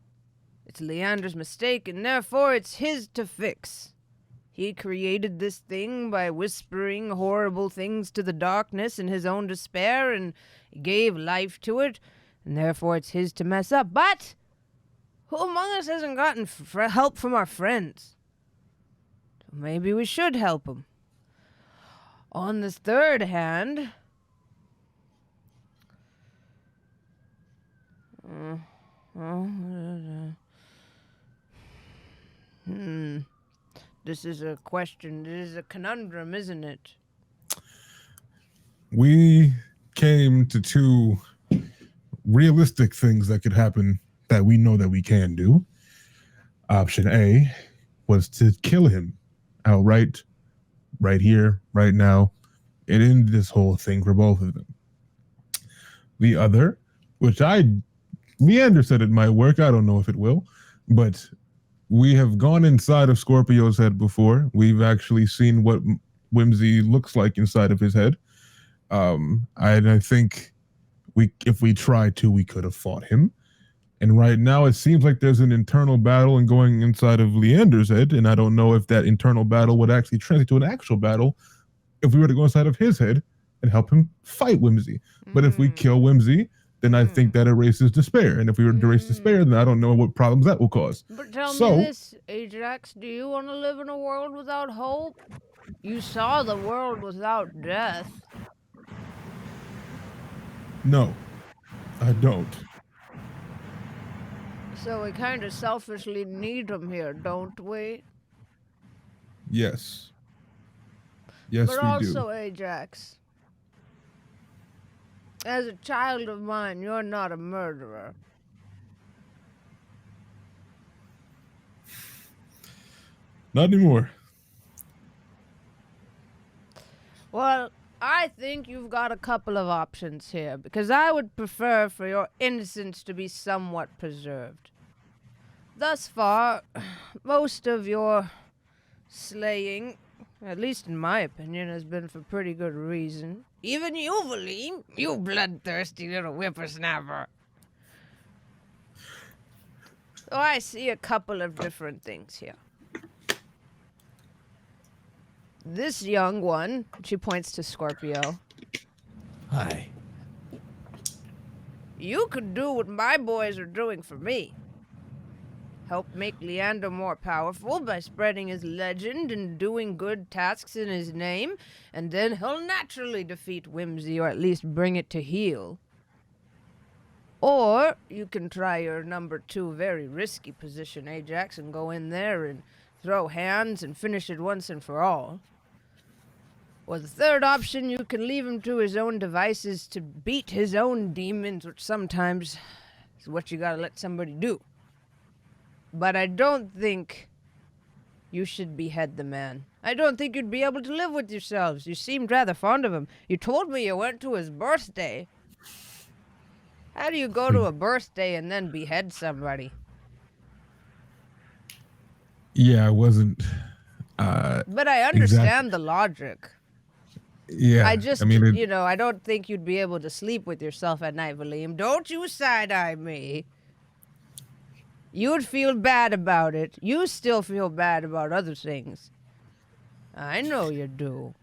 it's Leander's mistake and therefore it's his to fix. He created this thing by whispering horrible things to the darkness in his own despair and gave life to it, and therefore it's his to mess up. But who among us hasn't gotten help from our friends? So maybe we should help him. On this third hand, this is a question. This is a conundrum, isn't it? We came to two realistic things that could happen that we know that we can do. Option A was to kill him outright, right here, right now, and end this whole thing for both of them. The other, which Leander said it might work. I don't know if it will, but we have gone inside of Scorpio's head before. We've actually seen what Whimsy looks like inside of his head. And I think if we tried to, we could have fought him. And right now, it seems like there's an internal battle and going inside of Leander's head, and I don't know if that internal battle would actually translate to an actual battle if we were to go inside of his head and help him fight Whimsy. But if we kill Whimsy, then I think that erases despair. And if we were to erase despair, then I don't know what problems that will cause. But tell me this, Ajax, do you want to live in a world without hope? You saw the world without death. No, I don't. So we kind of selfishly need him here, don't we? Yes. Yes, but we also, do. Ajax, As a child of mine, you're not a murderer. Not anymore. Well, I think you've got a couple of options here, because I would prefer for your innocence to be somewhat preserved. Thus far, most of your slaying, at least in my opinion, has been for pretty good reason. Even you, Valym, you bloodthirsty little whippersnapper. So I see a couple of different things here. This young one, she points to Scorpio. Hi. You could do what my boys are doing for me. Help make Leander more powerful by spreading his legend and doing good tasks in his name, and then he'll naturally defeat Whimsy, or at least bring it to heel. Or you can try your number 2 very risky position, Ajax, and go in there and throw hands and finish it once and for all. Or the third option, you can leave him to his own devices to beat his own demons, which sometimes is what you gotta let somebody do. But I don't think you should behead the man. I don't think you'd be able to live with yourselves. You seemed rather fond of him. You told me you went to his birthday. How do you go to a birthday and then behead somebody? Yeah, I wasn't. But I understand the logic. Yeah, I don't think you'd be able to sleep with yourself at night, Valym. Don't you side-eye me. You'd feel bad about it. You still feel bad about other things. I know you do.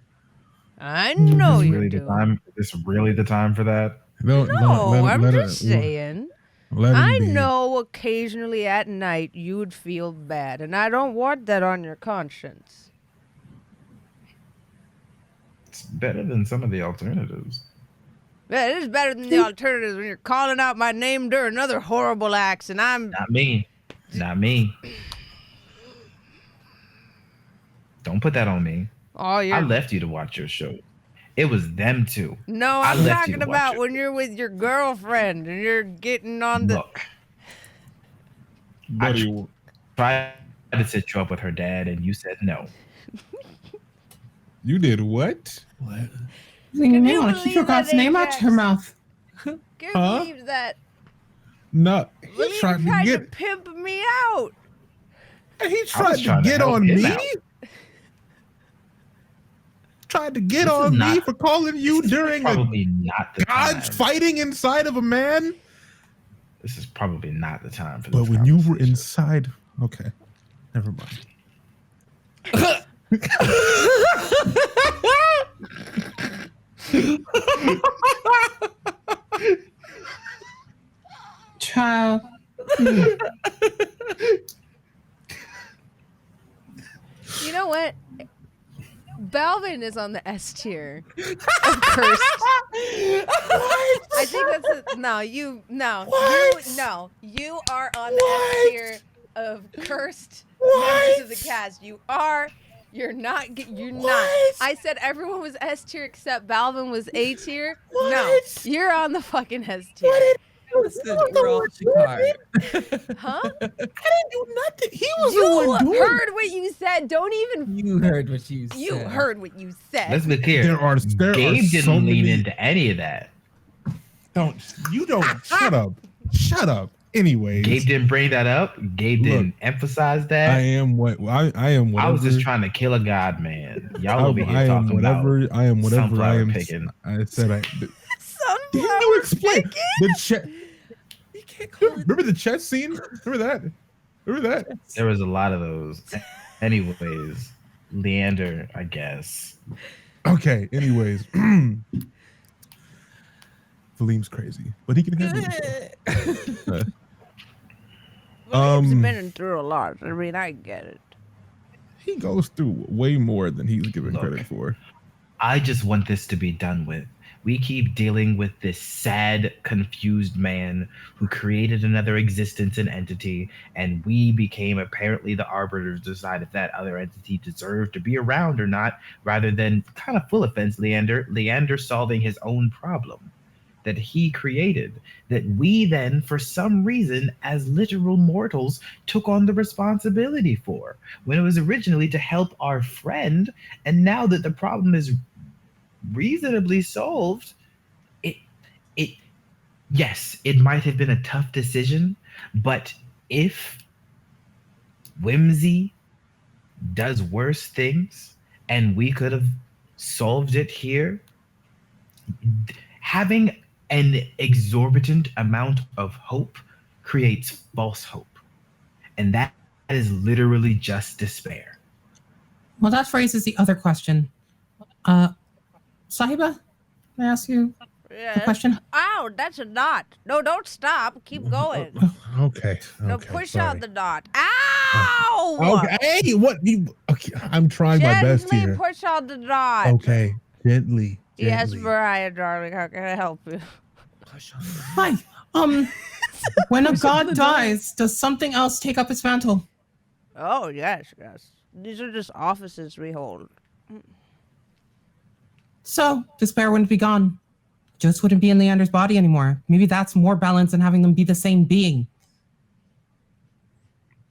I know you do. Is this really the time for that? No, I'm just saying. I know occasionally at night you'd feel bad, and I don't want that on your conscience. It's better than some of the alternatives. Yeah, it is better than the alternatives when you're calling out my name during other horrible acts, and I'm... Not me. Not me. Don't put that on me. Oh, I left you to watch your show. It was them two. No, I'm talking about when you're with your girlfriend and you're getting on the... Look. I tried to set you up with her dad, and you said no. You did what? What? You may want to keep your God's name out your mouth. Can you believe that? No, He tried to pimp me out. He tried to get on me. Tried to get on me for calling you during probably not the God's time. fighting inside of a man. This is probably not the time for this. But when you were inside, okay, never mind. Child. You know what? Balvin is on the S tier of cursed. I think that's you are on the S tier of cursed members of the cast. You're not. I said everyone was S tier except Balvin was A tier. No, you're on the fucking S tier. Listen, we're all Shikar. Huh? I didn't do nothing. He was You heard what you said. Don't even. You heard what you said. You heard what you said. Let's be clear. Gabe didn't lean into any of that. Shut up. Shut up. Anyways. Gabe didn't bring that up. Gabe didn't emphasize that. I am whatever. I was just trying to kill a god, man. Y'all over here I am talking whatever. about I am whatever I sunflower am. picking. I said Sunflower didn't you explain picking? the chess? Remember the chess scene? Remember that? There was a lot of those. Anyways, Leander, I guess. Okay. Anyways, Valym's crazy, but he can handle it. He's been through a lot. I mean, I get it. He goes through way more than he's given credit for. I just want this to be done with. We keep dealing with this sad, confused man who created another existence and entity, and we became apparently the arbiters to decide if that other entity deserved to be around or not, rather than kind of full offense, Leander solving his own problem. that he created, that we then, for some reason, as literal mortals, took on the responsibility for, when it was originally to help our friend. And now that the problem is reasonably solved, yes, it might have been a tough decision, but if Whimsy does worse things and we could have solved it here, having an exorbitant amount of hope creates false hope. And that is literally just despair. Well, that raises the other question. Sahiba, may I ask you a question? Ow, that's a knot. No, don't stop. Keep going. Okay. No, okay, push sorry. out the knot. Ow! Okay. Hey, what? Okay, I'm trying my best Gently here. push out the knot. Okay, gently. Yes, gently. Mirayah, darling. How can I help you? Hi. When a god dies, does something else take up its mantle? Oh, yes. These are just offices we hold. So, despair wouldn't be gone. Just wouldn't be in Leander's body anymore. Maybe that's more balance than having them be the same being.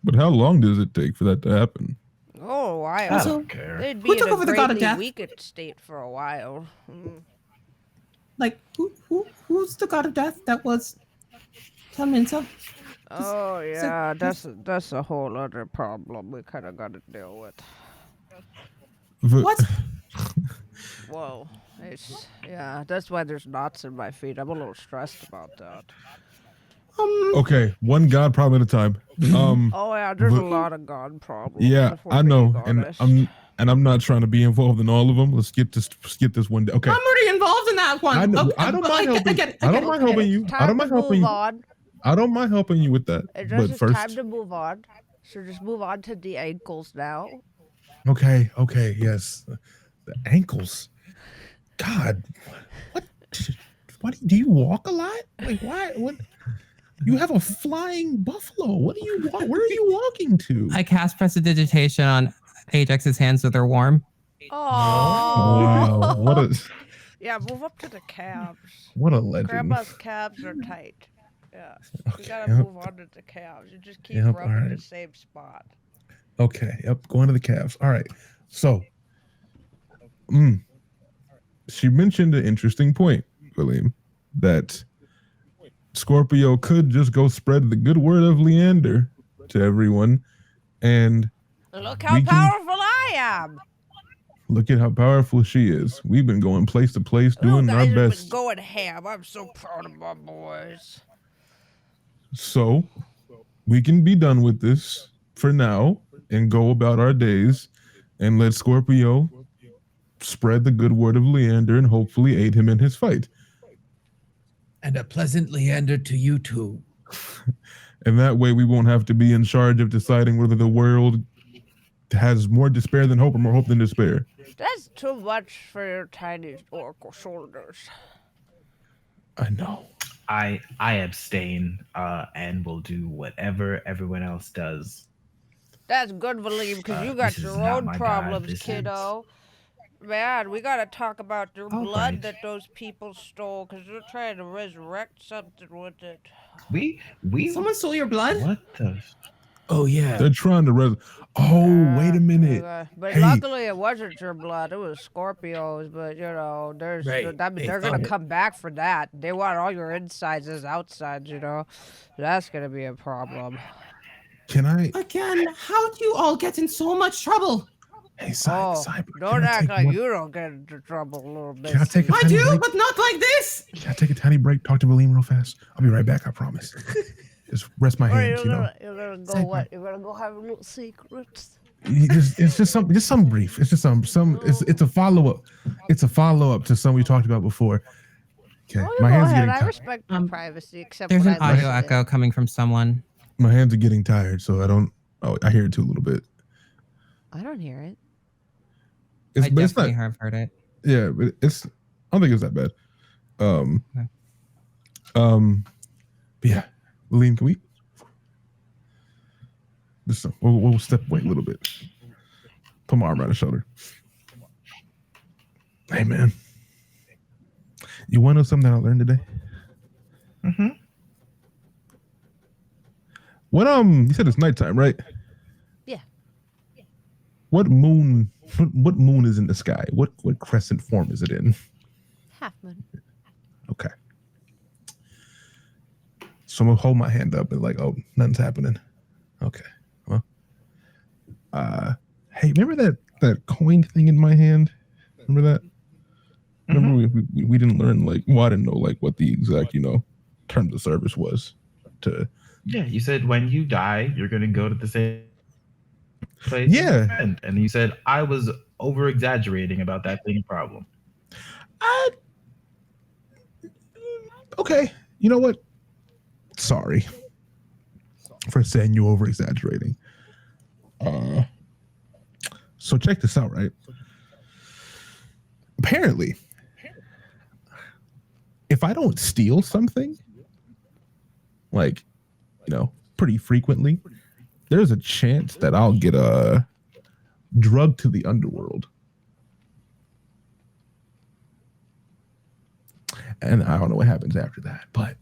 But how long does it take for that to happen? Oh, a while. I Also, don't care. They'd be who in took a over the god of greatly death? weakened state for a while. Like, who's the god of death that was Talminsa? Oh, yeah. That's a whole other problem we kind of got to deal with. What? Whoa. That's why there's knots in my feet. I'm a little stressed about that. Okay, one god problem at a time. Oh, yeah, there's a lot of god problems. Yeah, if we're I know, being and honest. I'm not trying to be involved in all of them. Let's get this one. Okay, I'm already involved in that one. I know. Okay, I don't but mind helping. get it, I don't get mind it. helping you. I don't mind helping you. On. I don't mind helping you with that. It's But just first, time to move on. So just move on to the ankles now. okay, yes, the ankles. God, what do you walk a lot? Like why? What? You have a flying buffalo. What are you? Where are you walking to? I cast prestidigitation on Ajax's hands so they're warm. Oh. Wow, what a Yeah, move up to the calves. what a legend. Grandma's calves are tight. Yeah. Okay, You gotta yep. move on to the calves. You just keep Yep, rubbing alright. the same spot. Okay, yep, going to the calves. All right. So, she mentioned an interesting point, Valym, that Scorpio could just go spread the good word of Leander to everyone, and Look how we can- powerful I am. look at how powerful she is. We've been going place to place, You doing guys our have best. been going ham. I'm so proud of my boys. So, we can be done with this for now and go about our days and let Scorpio spread the good word of Leander and hopefully aid him in his fight. And a pleasant Leander to you too. And that way we won't have to be in charge of deciding whether the world has more despair than hope or more hope than despair. That's too much for your tiny oracle shoulders. I know. I abstain and will do whatever everyone else does. That's good, Valym, because you got this is your not own my god, problems, this is- kiddo. Man, we gotta talk about your All blood right. that those people stole, because they're trying to resurrect something with it. We Someone stole your blood? what the Oh yeah. They're trying to wait a minute. But Hey. luckily it wasn't your blood, it was Scorpio's, but there's, Right. I mean, They they're gonna thought it- come back for that. They want all your insides as outsides, That's gonna be a problem. Can I? Again, how do you all get in so much trouble? Hey, Oh, Cyber. don't act like you don't get into trouble a little bit. Can I take a I tiny do, break? but not like this. Can I take a tiny break? Talk to Valym real fast. I'll be right back. I promise. Just rest my Or hands. you're You know. gonna go Cyber. what? You're gonna go have a little secrets. It's just some brief. It's just some. It's a follow up. It's a follow up to some we talked about before. Okay, Oh, you my go hands are ahead. getting I tired. respect my privacy, except There's when an I audio listen. echo coming from someone. My hands are getting tired, so I don't. Oh, I hear it too a little bit. I don't hear it. I But it's not. definitely have heard it. Yeah, but it's. I don't think it's that bad. Okay. But yeah, Valym, can we? We'll step away a little bit. Put my arm around his shoulder. Hey man, you want to know something I learned today? Mm-hmm. What you said it's nighttime, right? Yeah. What moon? What moon is in the sky? What crescent form is it in? Half moon. Okay. So I'm gonna hold my hand up and like, oh, nothing's happening. Okay. Well, hey, remember that coin thing in my hand? Remember that? Remember we didn't learn like, well, I didn't know like what the exact terms of service was. To Yeah, you said when you die, you're gonna go to the same place. Yeah. And you said I was over exaggerating about that being a problem. Okay. You know what? Sorry for saying you over exaggerating. So check this out, right? Apparently, if I don't steal something, like, pretty frequently, there's a chance that I'll get drugged to the underworld. And I don't know what happens after that. But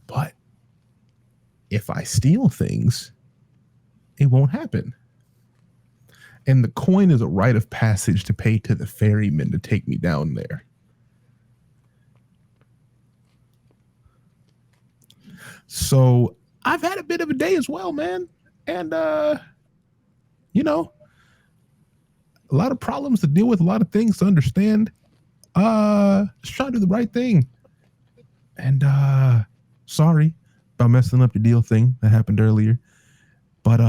if I steal things, it won't happen. And the coin is a rite of passage to pay to the ferryman to take me down there. So I've had a bit of a day as well, man. And, a lot of problems to deal with, a lot of things to understand. Just trying to do the right thing. And sorry about messing up the deal thing that happened earlier. But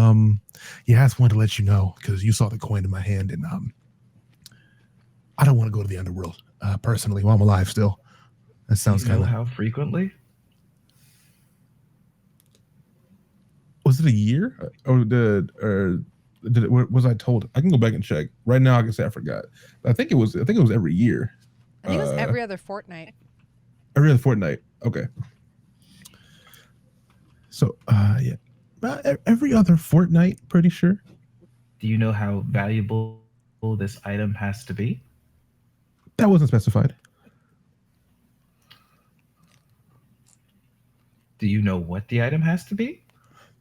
yeah, I just wanted to let you know because you saw the coin in my hand, and I don't want to go to the underworld personally while I'm alive still. That sounds kind of. How frequently? Was it a year was I told? I can go back and check. Right now, I can say I forgot. I think it was every year. I think it was every other fortnight. Every other fortnight. Okay. So yeah, about every other fortnight, pretty sure. Do you know how valuable this item has to be? That wasn't specified. Do you know what the item has to be?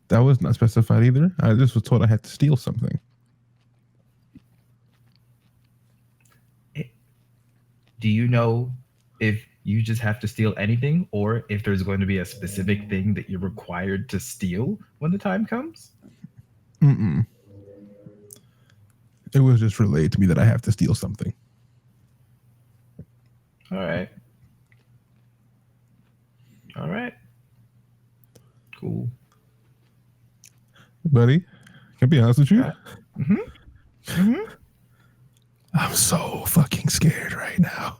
That was not specified either. I just was told I had to steal something. Do you know if you just have to steal anything or if there's going to be a specific thing that you're required to steal when the time comes? Mm-mm. It was just relayed to me that I have to steal something. All right. Cool. Buddy, can I be honest with you? I'm so fucking scared right now.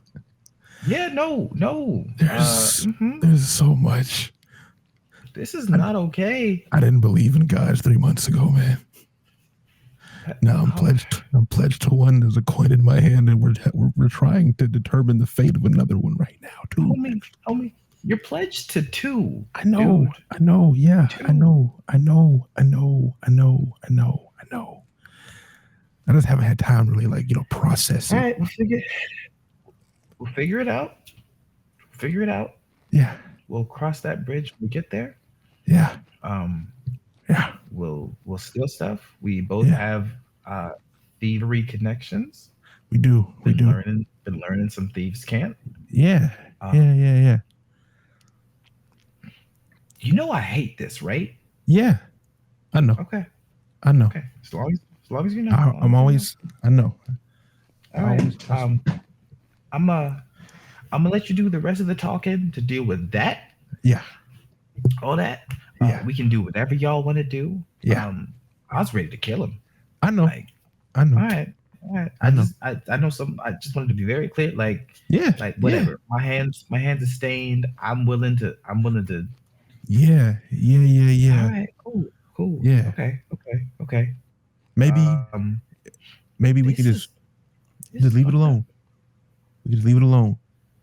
Yeah, no. There's so much. This is not okay. I didn't believe in God 3 months ago, man. Now I'm pledged to one. There's a coin in my hand, and we're trying to determine the fate of another one right now, too. Homie, you're pledged to 2. I know. Dude. I know. Yeah, 2. I know. I just haven't had time to really process it. All right, we'll figure it out. Yeah. We'll cross that bridge when we get there. Yeah. Yeah. We'll steal stuff. We both have thievery connections. We do. Been learning some thieves' can't. Yeah. Yeah. You know I hate this, right? Yeah. I know. Okay. I know. Okay. As long as you know. I'm always. I know. All right. I'm gonna let you do the rest of the talking to deal with that. Yeah. All that. Yeah. We can do whatever y'all want to do. Yeah. I was ready to kill him. I know. I know. All right. I know some. I just wanted to be very clear. Yeah. Whatever. Yeah. My hands are stained. I'm willing to. Yeah. All right. Cool. Yeah. Okay. Maybe we could just leave it alone. We can just leave it alone.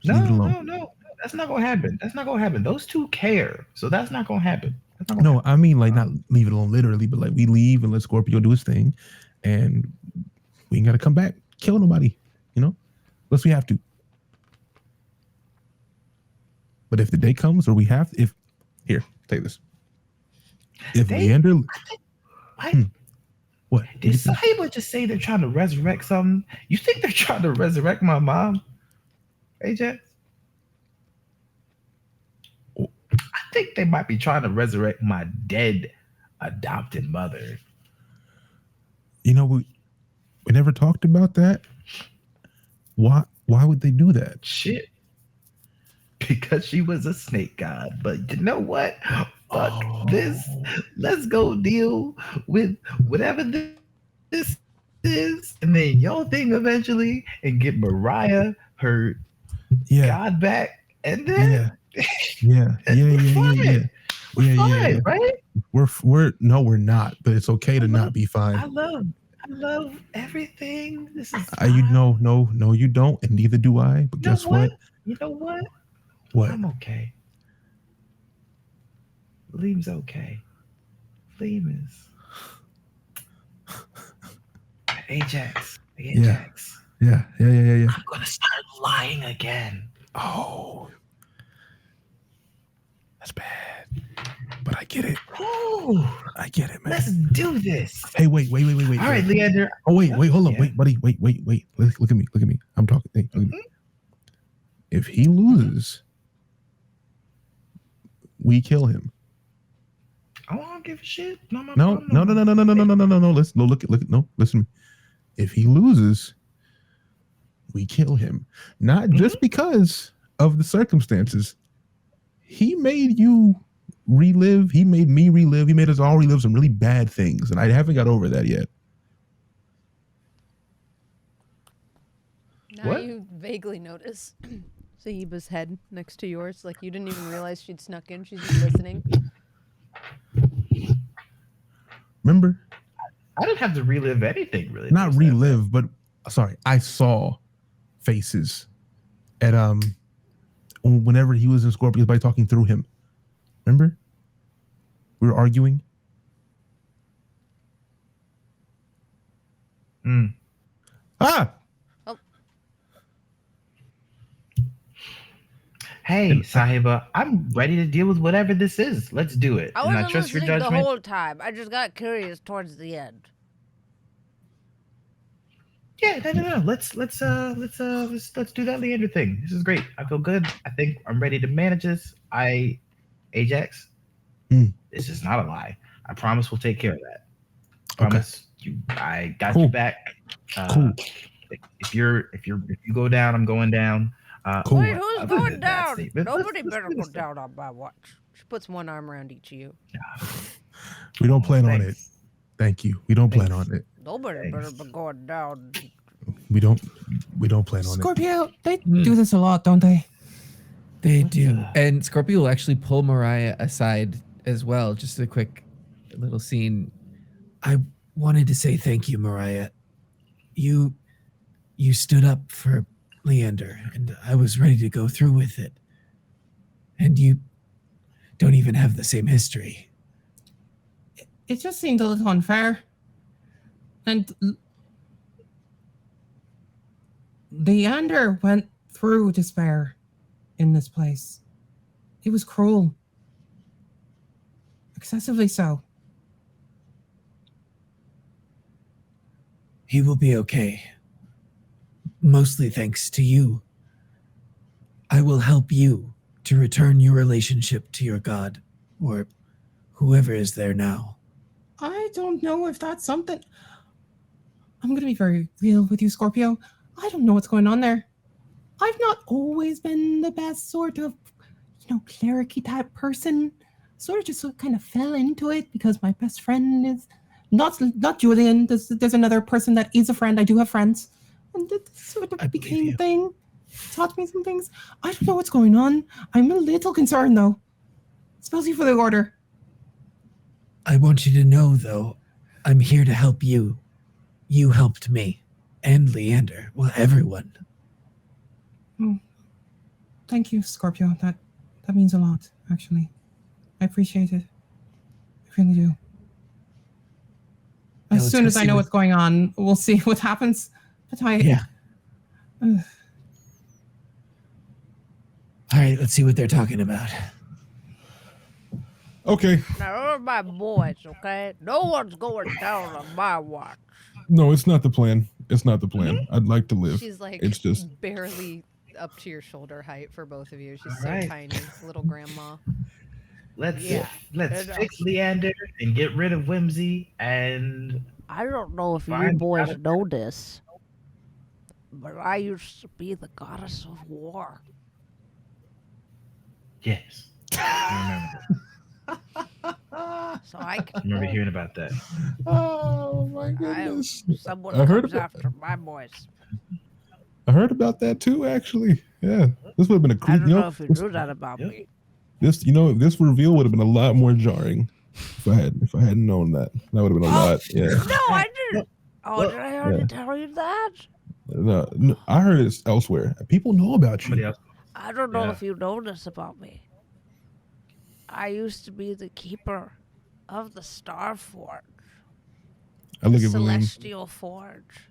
No. That's not gonna happen. Those two care, so that's not gonna happen. No, I mean not leave it alone literally, but we leave and let Scorpio do his thing, and we ain't gotta come back, kill nobody, unless we have to. But if the day comes where we have, if Here, take this. If They- Leander, what? Did Sahiba just say they're trying to resurrect something? You think they're trying to resurrect my mom, Ajax? I think they might be trying to resurrect my dead adopted mother. You know, we never talked about that. Why would they do that? Shit. Because she was a snake god. But you know what? Fuck this. Let's go deal with whatever this is. And then your thing eventually and get Mirayah her god back. And then Yeah. We're fine, right? We're not, but it's okay to not be fine. I love everything. This is no, you don't, and neither do I. But guess what? You know what? What? I'm okay. Valym's okay. Valym is Ajax. Ajax. Yeah. I'm gonna start lying again. Oh, that's bad. But I get it. Ooh, I get it, man. let's do this. Hey, wait. All right, Leander. Oh, wait, hold on. Yeah. Wait, buddy. Wait. Look at me. I'm talking. Hey, look at me. If he loses, we kill him. I don't give a shit. No. Listen to me. If he loses, we kill him. Not just because of the circumstances. He made you relive. He made me relive. He made us all relive some really bad things, and I haven't got over that yet. Now What? you vaguely notice Sahiba's head next to yours. Like you didn't even realize she'd snuck in. She's just listening. Remember? I didn't have to relive anything, really. Not relive, but sorry, I saw faces at whenever he was in Scorpio by talking through him. Remember? We were arguing. Ah! Hey, Sahiba, I'm ready to deal with whatever this is. Let's do it. I And wasn't trust your listening the judgment. whole time. I just got curious towards the end. Yeah, no. Let's do that Leander thing. This is great. I feel good. I think I'm ready to manage this. Ajax, this is not a lie. I promise we'll take care of that. Promise you. I got you back. Cool. If you go down, I'm going down. Cool. Wait, who's Other going than that down? statement, Nobody let's better do go this down on my watch. She puts one arm around each of you. We don't plan on it. Thanks. Thank you. We don't plan on it. Nobody better be going down. We don't plan on it. Scorpio, they do this a lot, don't they? They do. And Scorpio will actually pull Mirayah aside as well. Just a quick little scene. I wanted to say thank you, Mirayah. You stood up for Leander, and I was ready to go through with it. And you don't even have the same history. It just seemed a little unfair. And Leander went through despair in this place. It was cruel. Excessively so. He will be okay. Mostly thanks to you. I will help you to return your relationship to your god, or whoever is there now. I don't know if that's something. I'm going to be very real with you, Scorpio. I don't know what's going on there. I've not always been the best sort of, cleric-y type person. Sort of just kind of fell into it because my best friend is not Julian. There's another person that is a friend. I do have friends. And it sort of became a thing. Taught me some things. I don't know what's going on. I'm a little concerned, though. Especially for the order. I want you to know, though, I'm here to help you. You helped me. And Leander. Well, everyone. Oh, thank you, Scorpio. That means a lot, actually. I appreciate it. I really do. As soon as I know what's going on, we'll see what happens. But Yeah. All right, let's see what they're talking about. Okay. Now, those are my boys, okay? No one's going down on my watch. No, it's not the plan. It's not the plan. I'd like to live. She's like It's just barely up to your shoulder height for both of you. She's All so right. tiny, little grandma. Let's Yeah. fix Leander and get rid of Whimsy and I don't know if you Fine, boys got it. know this, but I used to be the goddess of war. yes. I So I can remember hearing about that. oh my goodness. someone I heard comes about- after my boys. I heard about that too, actually. Yeah, this would have been a I creep. don't You know know, if you knew that about me. this this reveal would have been a lot more jarring if I hadn't known that. That would have been a lot. Yeah. No, I didn't. Oh, Well, did I already yeah. tell you that? No, I heard it elsewhere. People know about Somebody you. else. I don't know Yeah. if you know this about me. I used to be the keeper of the Star Forge, I look at Valym. Celestial Forge.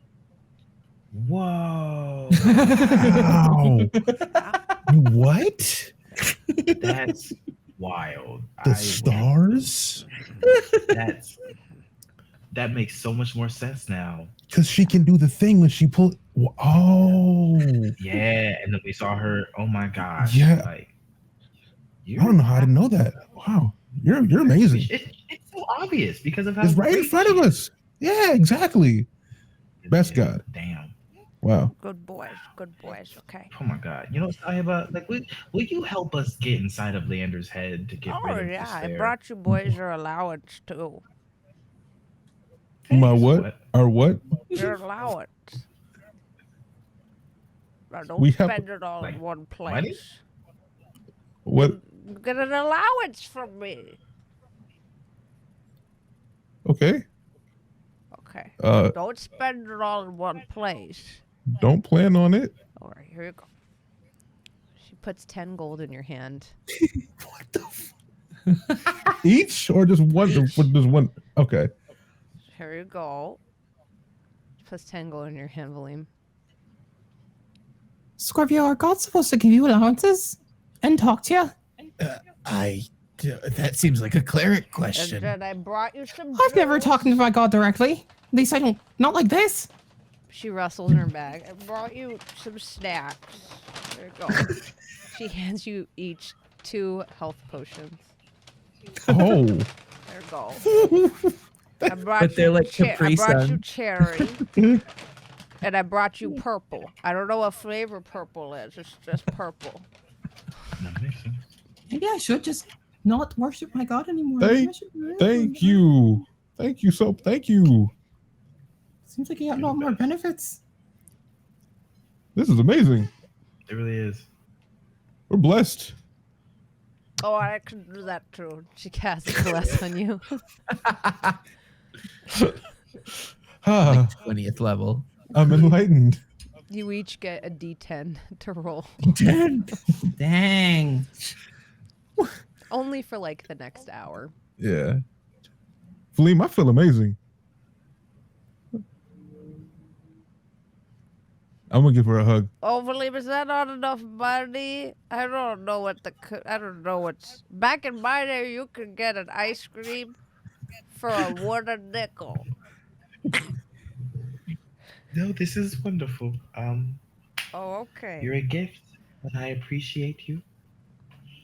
Whoa. Wow. What? That's wild. The stars? That makes so much more sense now. Because she can do the thing when she pull. Oh. Yeah, and then we saw her. Oh my gosh. Yeah. Like, I don't know how I didn't know that. Wow. You're amazing. It's so obvious because of how It's right in great front she of us. Yeah, exactly. is. Best God. Damn. Wow. Good boys, okay. Oh my God. You know what, Sahiba? Like, will you help us get inside of Leander's head to get Oh rid of yeah, I despair? brought you boys your allowance too. My Thanks. what? Our what? Your allowance. Now don't We have- spend it all like, in one money? place. What? You get an allowance from me. Okay. Okay. Uh, Don't spend it all in one place. don't plan on it. All right, here you go. She puts 10 gold in your hand. What the? Each or just one? Just one? Okay. Here you go. She puts 10 gold in your hand, Valym. Scorpio, are gods supposed to give you allowances and talk to you? That seems like a cleric And question. then I brought you some. I've never juice. talked to my god directly. At least I don't. Not like this. She rustles in her bag. I brought you some snacks. There you go. She hands you each 2 health potions. Oh. There you go. I brought But they're you like Capri I brought you Sun. cherry. And I brought you purple. I don't know what flavor purple is. It's just purple. That makes sense. Maybe I should just not worship my god anymore. Thank- Maybe I should- Thank you. Thank you so. Thank you. Seems like you have a lot more benefits. This is amazing. It really is. We're blessed. Oh, I can do that too. She casts Bless on you. Ah, 20th level. I'm enlightened. You each get a d10 to roll. 10. Dang. Only for like the next hour. Yeah. Valym, I feel amazing. I'm gonna give her a hug. Oh, Valym, is that not enough money? I don't know what I don't know what's. Back in my day, you could get an ice cream for a wooden nickel. No, this is wonderful. Oh, okay. You're a gift, and I appreciate you.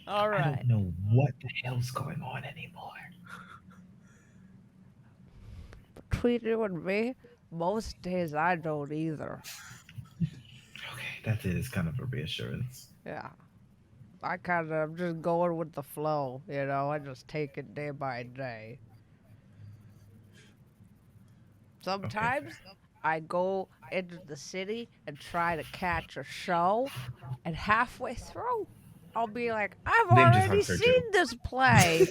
All I right. don't know what the hell's going on anymore. Between you and me, most days I don't either. Okay, that is kind of a reassurance. Yeah. I'm just going with the flow, you know? I just take it day by day. Sometimes I go into the city and try to catch a show, and halfway through, I'll be like, I've Name just already has her seen too. this play.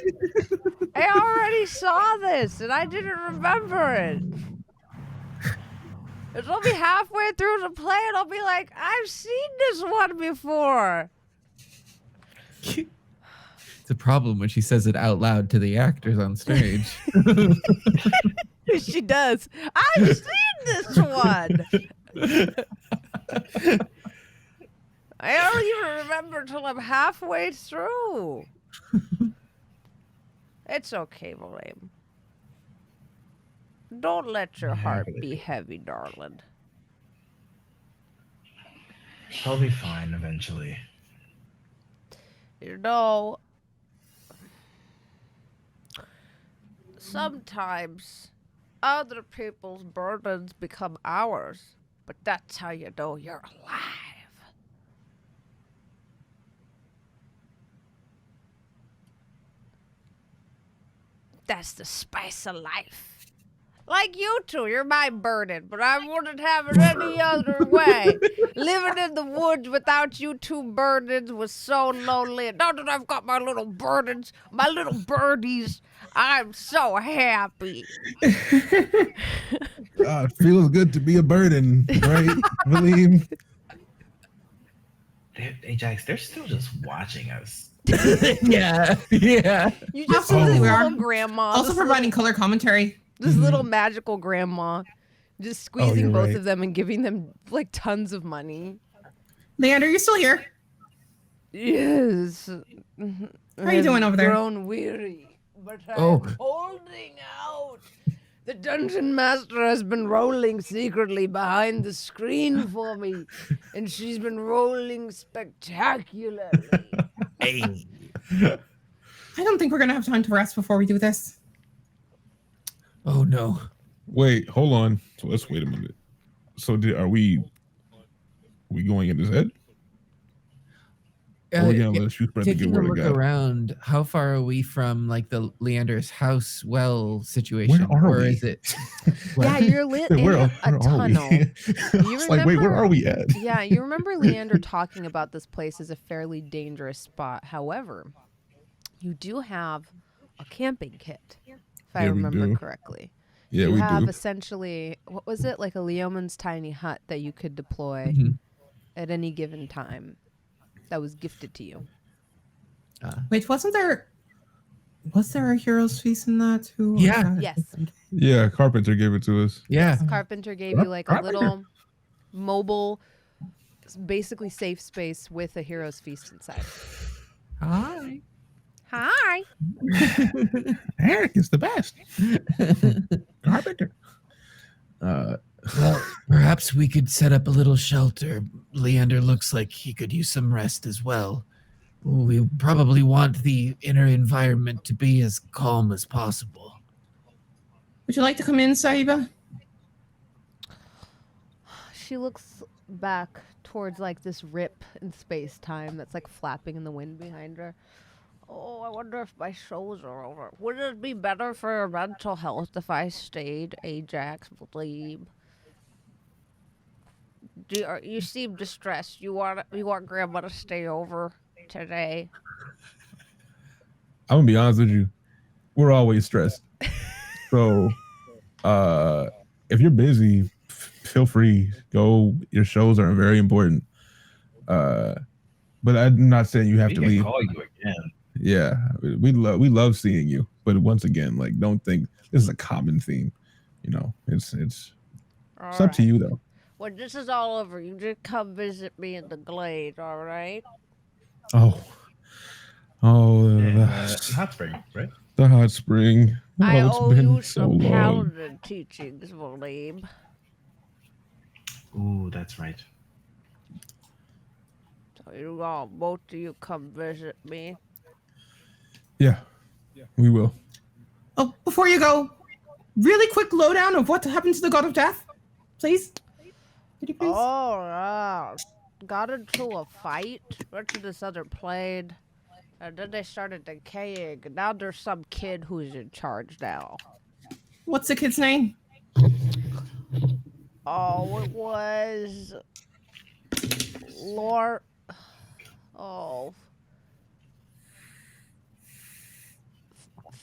I already saw this, and I didn't remember it. It's only halfway through the play, and I'll be like, I've seen this one before. It's a problem when she says it out loud to the actors on stage. She does. I've seen this one. I don't even remember till I'm halfway through. It's okay, Valym. Don't let your heart be heavy, darling. I'll be fine eventually. You know, sometimes other people's burdens become ours, but that's how you know you're alive. That's the spice of life. Like you two, you're my burden, but I wouldn't have it any other way. Living in the woods without you two burdens was so lonely. And now that I've got my little burdens, my little birdies, I'm so happy. It feels good to be a burden, right, Valym? Ajax, they're still just watching us. Yeah. You just see Absolutely, this we are. little grandma. Also this providing color commentary. This little magical grandma just squeezing you're both right. of them and giving them like tons of money. Leander, you still here? Yes. How are you doing over there? Grown weary, but I'm Oh. holding out. The dungeon master has been rolling secretly behind the screen for me, and she's been rolling spectacularly. Hey. I don't think we're gonna have time to rest before we do this. Oh no. Wait, hold on. So let's wait a minute. So are we going in his head? Or are we gonna let you spread the good Taking a word look of God? around, how far are we from like the Leander's house well situation? Where are or we? is it? Yeah, you're lit in Where a are tunnel. we? It's like, wait, where remember- are we at? Yeah, you remember Leander talking about this place as a fairly dangerous spot. However, you do have a camping kit, if I Yeah, we remember do. correctly. Yeah, you we have do. essentially, what was it, like a Leoman's tiny hut that you could deploy Mhm. at any given time that was gifted to you. Wait, was there a hero's feast in that too? Yeah. Or is that a Yes. different- Yeah, Carpenter gave it to us. Yeah. Carpenter gave you like a Carpenter. little mobile, basically safe space with a hero's feast inside. Hi. Hi. Eric is the best. Carpenter. Well, perhaps we could set up a little shelter. Leander looks like he could use some rest as well. We probably want the inner environment to be as calm as possible. Would you like to come in, Sahiba? She looks back towards like this rip in space-time that's like flapping in the wind behind her. Oh, I wonder if my shows are over. Would it be better for your mental health if I stayed, Ajax, Valym? You seem distressed. You want Grandma to stay over today? I'm gonna be honest with you. We're always stressed. So if you're busy, feel free. Go. Your shows are very important. But I'm not saying you have We to can leave. call you again. Yeah, we love seeing you. But once again, like, don't think this is a common theme. You know, it's up to you though. When this is all over, you just come visit me in the glade, all right? Oh, Hot spring, right? the hot spring. I Oh, it's owe been you so some long. paladin teachings, Valym. Ooh, that's right. So you all, both of you come visit me. Yeah, we will. Oh, before you go, really quick lowdown of what happened to the God of Death, please. Could you please? Oh, yeah. Got into a fight, went to this other plane, and then they started decaying. And now there's some kid who's in charge now. What's the kid's name? Oh, it was Lord. Oh,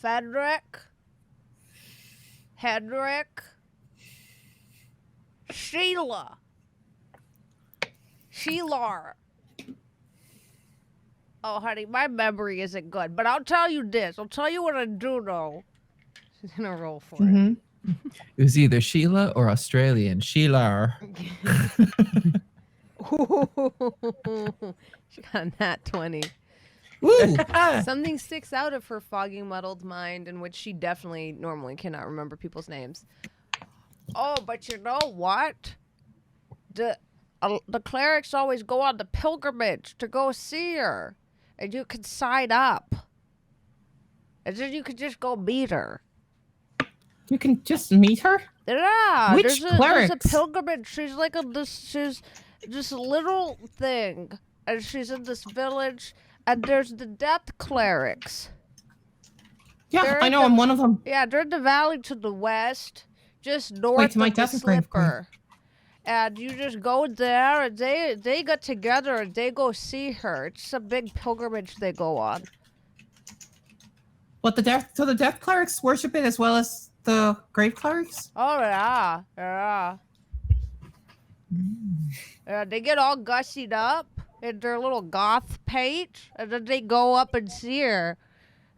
Henrik, Sheila. Oh, honey, my memory isn't good, but I'll tell you this. I'll tell you what I do know. She's gonna roll for Mm-hmm. It was either Sheila or Australian. Sheila. it. She got a nat 20. Ooh. Something sticks out of her foggy, muddled mind, in which she definitely normally cannot remember people's names. Oh, but you know what? The clerics always go on the pilgrimage to go see her. And you can sign up. And then you can just go meet her. You can just meet her? Yeah, Which there's a clerics? pilgrimage. She's like she's this little thing, and she's in this village, and there's the death clerics. Yeah, They're I in know. the- I'm one of them. Yeah, they're in the valley to the west, just north my of the death is going slipper. And you just go there, and they get together, and they go see her. It's a big pilgrimage they go on. What the death clerics worship it as well as the grave clerics? Oh yeah, yeah. They get all gussied up in their little goth paint, and then they go up and see her.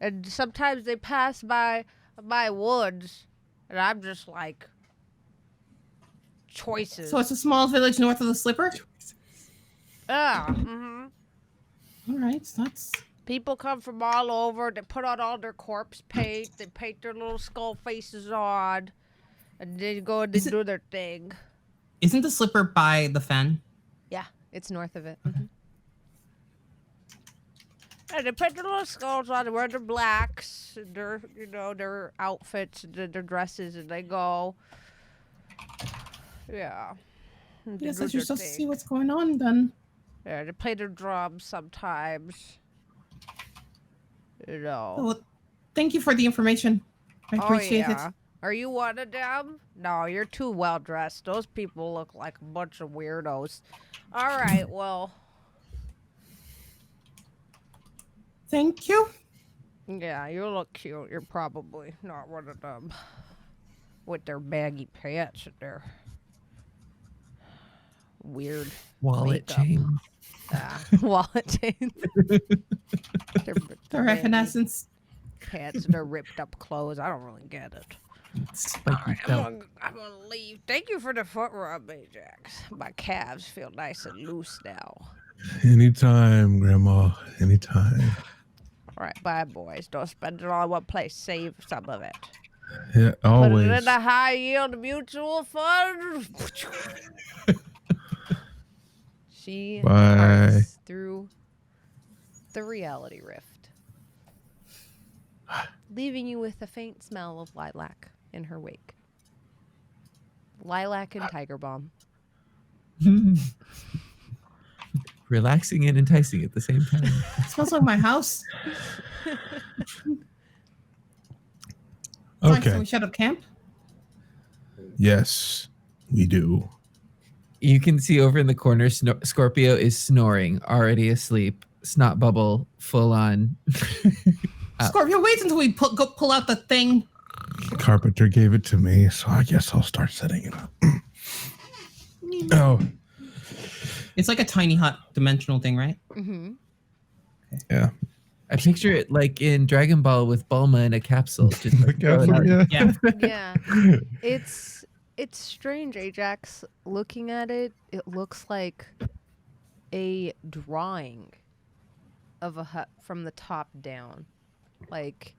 And sometimes they pass by my woods, and I'm just like, choices. So it's a small village north of the slipper? Yeah. Mm-hmm. All right, that's... People come from all over. They put on all their corpse paint. They paint their little skull faces on, and they go and they do their thing. Isn't the slipper by the fen? Yeah, it's north of it. And they put their little skulls on. They wear their blacks, and their outfits, and their dresses, and they go. Yeah. And they Yes, do as you're their supposed to thing. see what's going on then. Yeah, they play their drums sometimes. Well, thank you for the information. I appreciate it. Are you one of them? No, you're too well dressed. Those people look like a bunch of weirdos. All right, well. Thank you. Yeah, you look cute. You're probably not one of them. With their baggy pants and their weird Wallet makeup. chain. Wallet chain. Their The reconnaissance. pants and their ripped up clothes. I don't really get it. Spiky belt. I'm gonna leave. Thank you for the foot rub, Ajax. My calves feel nice and loose now. Anytime, Grandma. Anytime. All right, bye, boys. Don't spend it all in one place. Save some of it. Yeah, Put it always. in a high yield mutual fund. She Bye. departs through the reality rift, leaving you with a faint smell of lilac in her wake. Lilac and tiger balm. Relaxing and enticing at the same time. It smells like my house. Fine, so Okay. we shut up camp? Yes, we do. You can see over in the corner, Scorpio is snoring, already asleep. Snot bubble, full on. Scorpio, wait until we go pull out the thing. Carpenter gave it to me, so I guess I'll start setting it up. Oh, It's like a tiny hut dimensional thing, right? Mm-hmm. yeah. I picture it like in Dragon Ball with Bulma in a capsule. Just like throw it out. Yeah. Yeah. Yeah. It's strange, Ajax. Looking at it, it looks like a drawing of a hut from the top down. Like,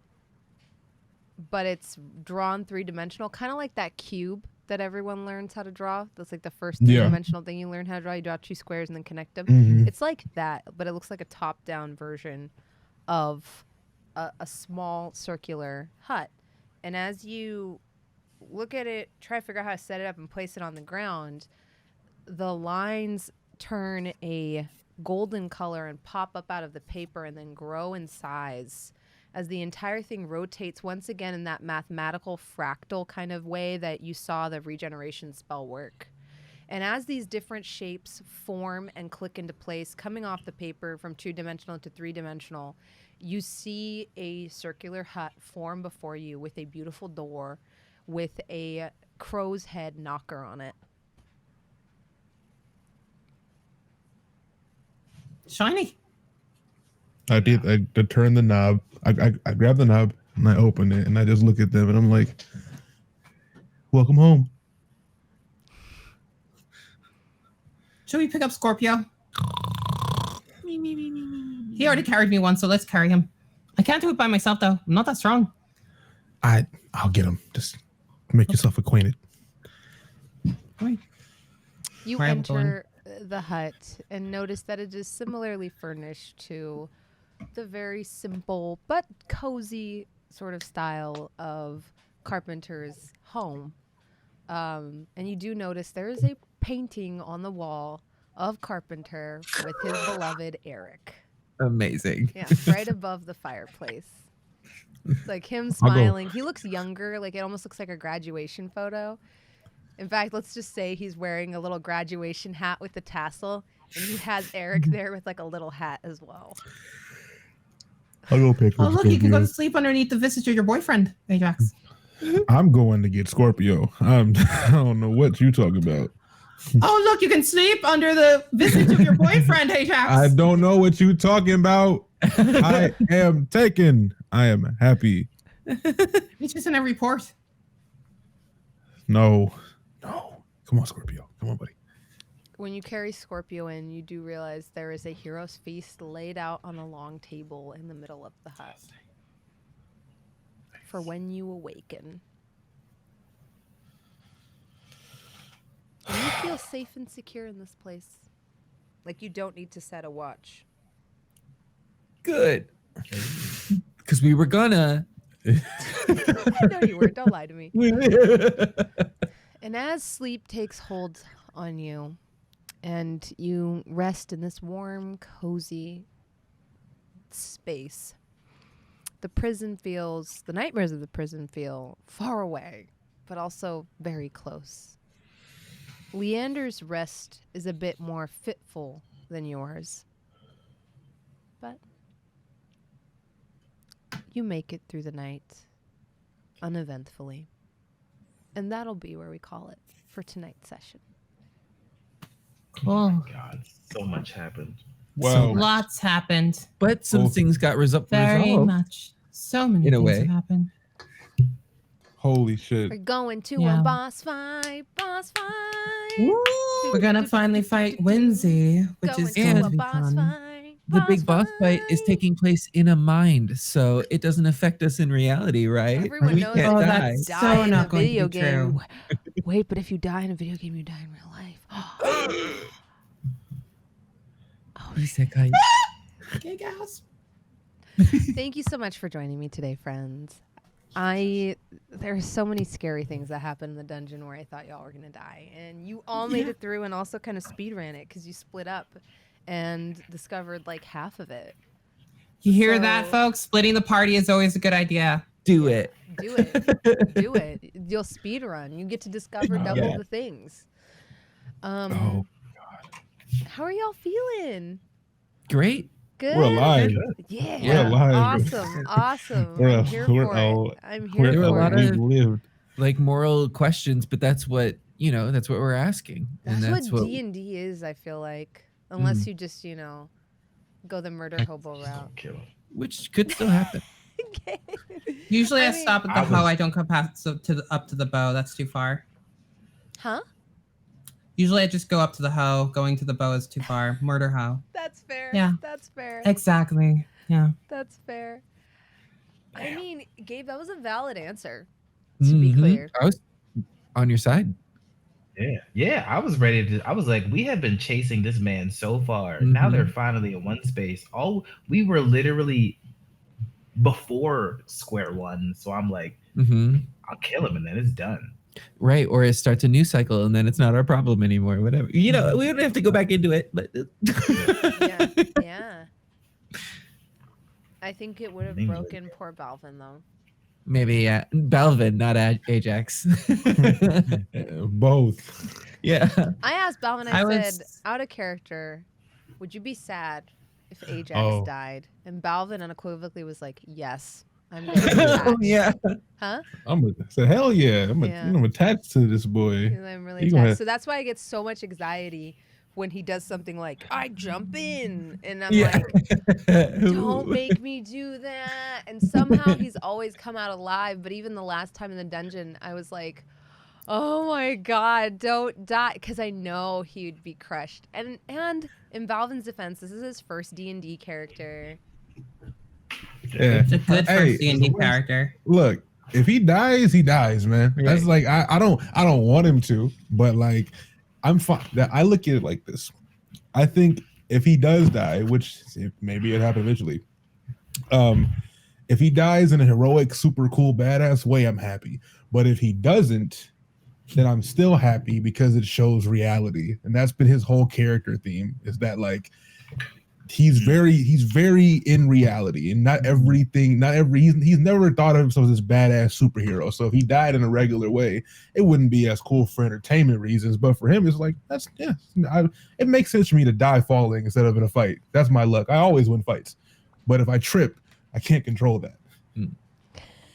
but it's drawn three-dimensional, kind of like that cube that everyone learns how to draw. That's like the first Yeah. three-dimensional thing you learn how to draw. You draw two squares and then connect them. Mhm. It's like that, but it looks like a top-down version of a small circular hut. And as you look at it, try to figure out how to set it up and place it on the ground, the lines turn a golden color and pop up out of the paper and then grow in size as the entire thing rotates once again in that mathematical fractal kind of way that you saw the regeneration spell work. And as these different shapes form and click into place, coming off the paper from two-dimensional to three-dimensional, you see a circular hut form before you with a beautiful door with a crow's head knocker on it. Shiny. I turned the knob. I grabbed the knob and I opened it and I just look at them and I'm like, welcome home. Should we pick up Scorpio? He already carried me once, so let's carry him. I can't do it by myself, though. I'm not that strong. I'll get him. Just make yourself acquainted. Right. You Where am I going? enter the hut and notice that it is similarly furnished to the very simple but cozy sort of style of carpenter's home. And you do notice there is a painting on the wall of Carpenter with his beloved Eric. Amazing. Yeah, right above the fireplace. It's like him smiling. He looks younger, like it almost looks like a graduation photo. In fact, let's just say he's wearing a little graduation hat with the tassel, and he has Eric there with like a little hat as well. I'll go pick Oh, up look, you can go to Scorpio. sleep underneath the visage of your boyfriend, Ajax. I'm going to get Scorpio. I don't know what you talk about. Oh, look, you can sleep under the visage of your boyfriend, Ajax. I don't know what you talking about. I am taken. I am happy. It's just in a report. No. Come on, Scorpio. Come on, buddy. When you carry Scorpio in, you do realize there is a hero's feast laid out on a long table in the middle of the hut. For when you awaken. And you feel safe and secure in this place. Like you don't need to set a watch. Good. Because we were gonna. No, you weren't. Don't lie to me. And as sleep takes hold on you, and you rest in this warm, cozy space, the nightmares of the prison feel far away, but also very close. Leander's rest is a bit more fitful than yours, but you make it through the night uneventfully. And that'll be where we call it for tonight's session. Cool. God, so much happened. Wow. Lots happened. But some things got resolved. Very much. So many In a things way. have happened. Holy shit. We're going to Yeah. a boss fight. We're gonna finally fight Whimsy, which Going is to going a to be boss fun. fight. The big boss fight is taking place in a mind, so it doesn't affect us in reality, right? Everyone we knows can't Oh, that die. that's die so in not a going to video be game. true. Wait, but if you die in a video game, you die in real life. Oh, Isekai. Okay, guys. thank you so much for joining me today, friends. There are so many scary things that happened in the dungeon where I thought y'all were gonna die, and you all made it through, and also kind of speed ran it because you split up and discovered like half of it. You hear So- that, folks? Splitting the party is always a good idea. Do it. Do it, do it. You'll speed run. You get to discover double Yeah. the things. Oh, How are y'all feeling? Great. Good. we're alive. Yeah. We're alive. Awesome. We're- I'm here we're for all- it. I'm We're, here There were a for lot it. of- we've lived. Like moral questions, but that's what that's what we're asking. That's what D&D is, I feel like. Unless you just, go the murder hobo route. Kill him. which could still happen. Usually I mean- stop at the hoe. I don't come past up to the bow. That's too far. Huh? Usually I just go up to the hoe. Going to the bow is too far. Murder hoe. That's fair. Yeah. That's fair. Exactly. Yeah. That's fair. I mean, Gabe, that was a valid answer. To be Mhm. clear. I was on your side. Yeah. I was ready to. I was like, we have been chasing this man so far. Now they're finally in one space. We were literally before square one. So I'm like, Mm-hmm. I'll kill him and then it's done. Right, or it starts a new cycle and then it's not our problem anymore. Whatever. We don't have to go back into it, but Yeah. I think it would have Thank you. broken poor Valym, though. maybe Balvin, not Ajax. Both. Yeah. I asked Valym, I I was- said, out of character, would you be sad if Ajax Oh. died? And Valym unequivocally was like, yes. I'm very attached. Oh, yeah. Huh? So hell yeah. Yeah. I'm attached to this boy. Because I'm really He gonna attached. have- So that's why I get so much anxiety when he does something like, I jump in. And I'm Yeah. like, don't make me do that. And somehow he's always come out alive. But even the last time in the dungeon, I was like, Oh my God, don't die, because I know he'd be crushed. And in Balvin's defense, this is his first D&D character. Yeah. It's a good Hey, first D&D character. Look, if he dies, he dies, man. Right. That's like I don't want him to, but like I'm fine. I look at it like this. I think if he does die, which maybe it happen eventually, if he dies in a heroic, super cool, badass way, I'm happy. But if he doesn't, then I'm still happy because it shows reality, and that's been his whole character theme. Is that like he's very in reality, and he's never thought of himself as this badass superhero. So if he died in a regular way, it wouldn't be as cool for entertainment reasons. But for him, it's like it makes sense for me to die falling instead of in a fight. That's my luck. I always win fights, but if I trip, I can't control that.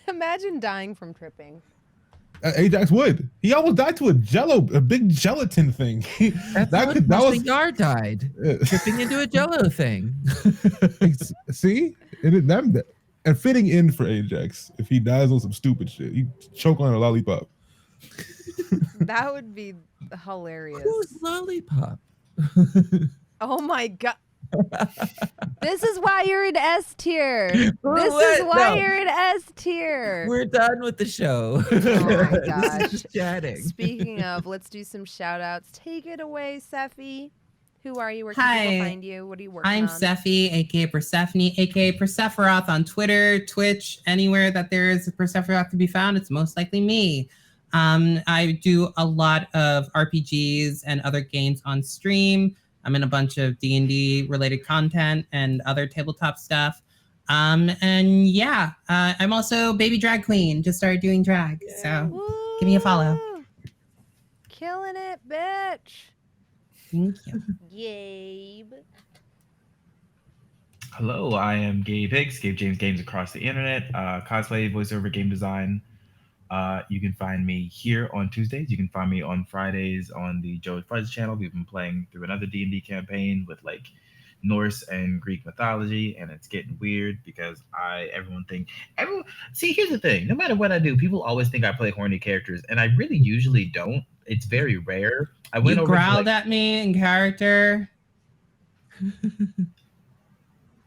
Imagine dying from tripping. Ajax would. He almost died to a big gelatin thing. That was Gar died tripping into a Jello thing. See, and fitting in for Ajax. If he dies on some stupid shit, he choke on a lollipop. That would be hilarious. Who's Lollipop? Oh my God. This is why you're in S tier. You're in S tier. We're done with the show. Oh my gosh. This is just chatting. Speaking of, let's do some shout outs. Take it away, Sephi. Who are you? Where can Hi. people find you? What are you working I'm on? Sephi, aka Persephone, aka Persephiroth on Twitter, Twitch, anywhere that there is a Persephiroth to be found, it's most likely me. I do a lot of RPGs and other games on stream. I'm in a bunch of D&D related content and other tabletop stuff. I'm also baby drag queen. Just started doing drag. So Woo! give me a follow. Killing it, bitch. Thank you. Gabe. Hello, I am Gabe Hicks, Gabe James Games across the internet, cosplay, voiceover, game design. You can find me here on Tuesdays. You can find me on Fridays on the Joey Fudge channel. We've been playing through another D&D campaign with like Norse and Greek mythology, and it's getting weird because see, here's the thing. No matter what I do, people always think I play horny characters, and I really usually don't. It's very rare. You growled at me in character.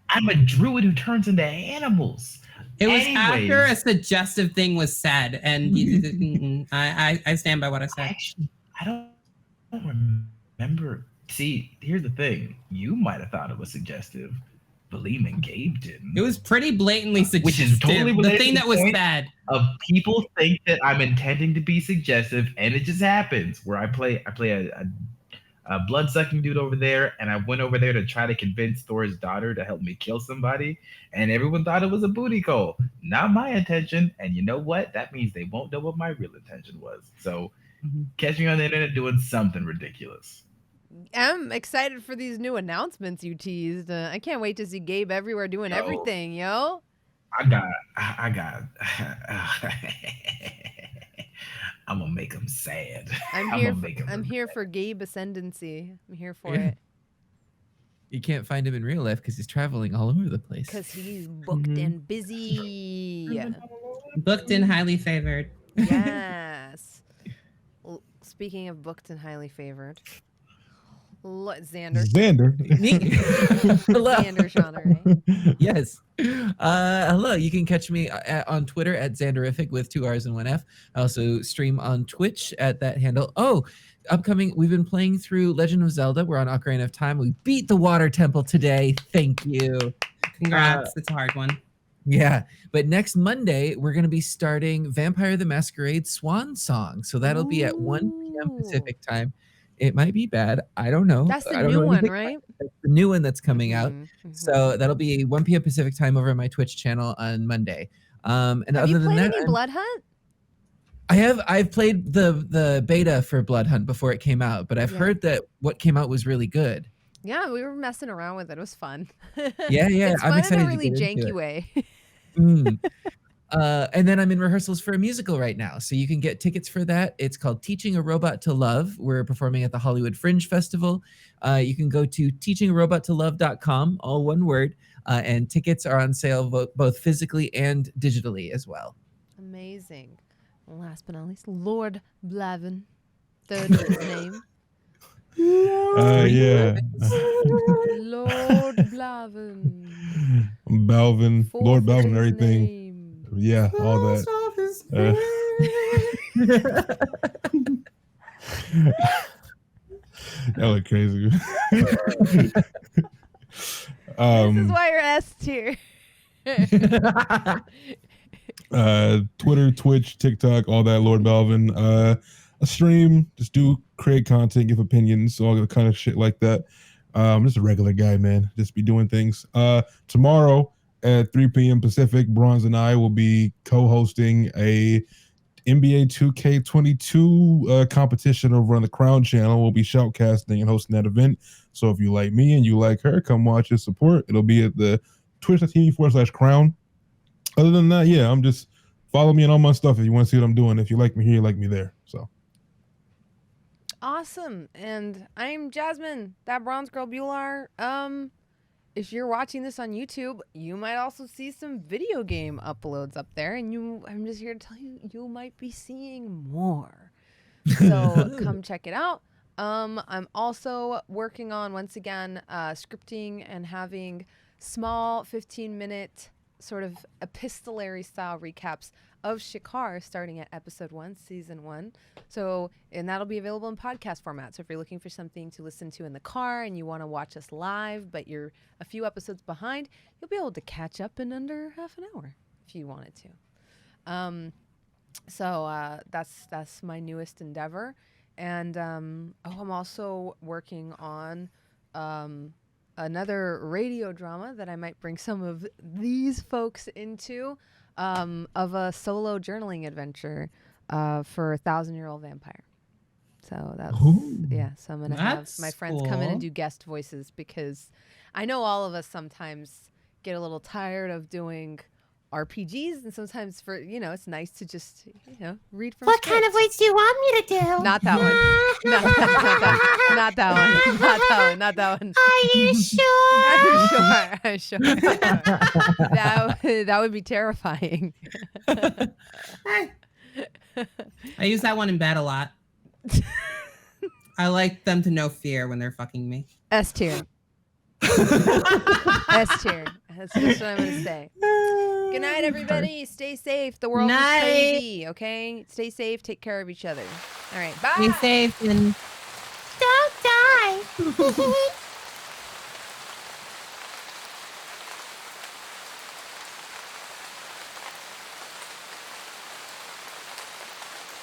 I'm a druid who turns into animals. It was Anyways, after a suggestive thing was said, and I stand by what I said. Actually, I don't remember. See, here's the thing. You might have thought it was suggestive. Valym and Gabe didn't. It was pretty blatantly suggestive. Which is totally the thing to that was point said. Of people think that I'm intending to be suggestive, and it just happens. Where I play a blood-sucking dude over there, and I went over there to try to convince Thor's daughter to help me kill somebody, and everyone thought it was a booty call. Not my intention, and you know what? That means they won't know what my real intention was. So catch me on the internet doing something ridiculous. I'm excited for these new announcements you teased. I can't wait to see Gabe everywhere doing everything, yo. I got I'm gonna make him sad. I'm here for Gabe ascendancy. I'm here for it. You can't find him in real life because he's traveling all over the place. Because he's booked and busy. Booked and highly favored. Yes. Speaking of booked and highly favored, Xander. Hello. Xander Jeanneret. Yes. Hello. You can catch me on Twitter at Xanderific with 2 R's and 1 F. I also stream on Twitch at that handle. Oh, upcoming. We've been playing through Legend of Zelda. We're on Ocarina of Time. We beat the Water Temple today. Thank you. Congrats. It's a hard one. Yeah. But next Monday, we're going to be starting Vampire the Masquerade Swan Song. So that'll be at 1 p.m. Pacific time. It might be bad. I don't know. That's the new one, right? That's the new one that's coming out. So that'll be 1 p.m. Pacific time over on my Twitch channel on Monday. And have other you than played that, any Blood Hunt? I've played the beta for Blood Hunt before it came out, but I've heard that what came out was really good. Yeah, we were messing around with it. It was fun. Yeah. It's I'm fun excited in a really to get into janky it. way. And then I'm in rehearsals for a musical right now. So you can get tickets for that. It's called Teaching a Robot to Love. We're performing at the Hollywood Fringe Festival. You can go to teachingarobottolove.com, all one word. And tickets are on sale both physically and digitally as well. Amazing. last but not least, LordBalvin. Third of his name. Yeah. LordBalvin. Balvin, Fourth Lord of Balvin, his everything. name. Yeah, all that. That look crazy. This is why you're S tier. Twitter, Twitch, TikTok, all that, Lord Balvin. A stream, just create content, give opinions, all the kind of shit like that. I'm just a regular guy, man. Just be doing things. Tomorrow at 3 p.m. Pacific, Bronze and I will be co-hosting a NBA 2K22 competition over on the Crown channel. We'll be shoutcasting and hosting that event. So if you like me and you like her, come watch and support. It'll be at the twitch.tv/Crown. Other than that, yeah, I'm just follow me on all my stuff if you want to see what I'm doing. If you like me here, you like me there. So awesome. And I'm Jasmine, that bronze girl Bhullar. If you're watching this on YouTube, you might also see some video game uploads up there, and I'm just here to tell you, you might be seeing more. So come check it out. I'm also working on, once again, scripting and having small 15-minute sort of epistolary style recaps of Shikar starting at episode 1, season 1. So, and that'll be available in podcast format. So if you're looking for something to listen to in the car and you want to watch us live, but you're a few episodes behind, you'll be able to catch up in under half an hour if you wanted to. That's my newest endeavor. And I'm also working on another radio drama that I might bring some of these folks into, of a solo journaling adventure for 1,000-Year-Old Vampire. So that's so I'm gonna have my friends come in and do guest voices, because I know all of us sometimes get a little tired of doing RPGs, and sometimes for it's nice to just read from. What scripts. kind of voice do you want me to do? Not that one. Not that one. Not that one. Are you sure? I'm sure. That would be terrifying. I use that one in bed a lot. I like them to know fear when they're fucking me. S tier. S tier. That's just what I'm gonna say. Good night, everybody. Stay safe. The world is crazy. Okay, stay safe. Take care of each other. All right. Bye. Be safe and Don't die.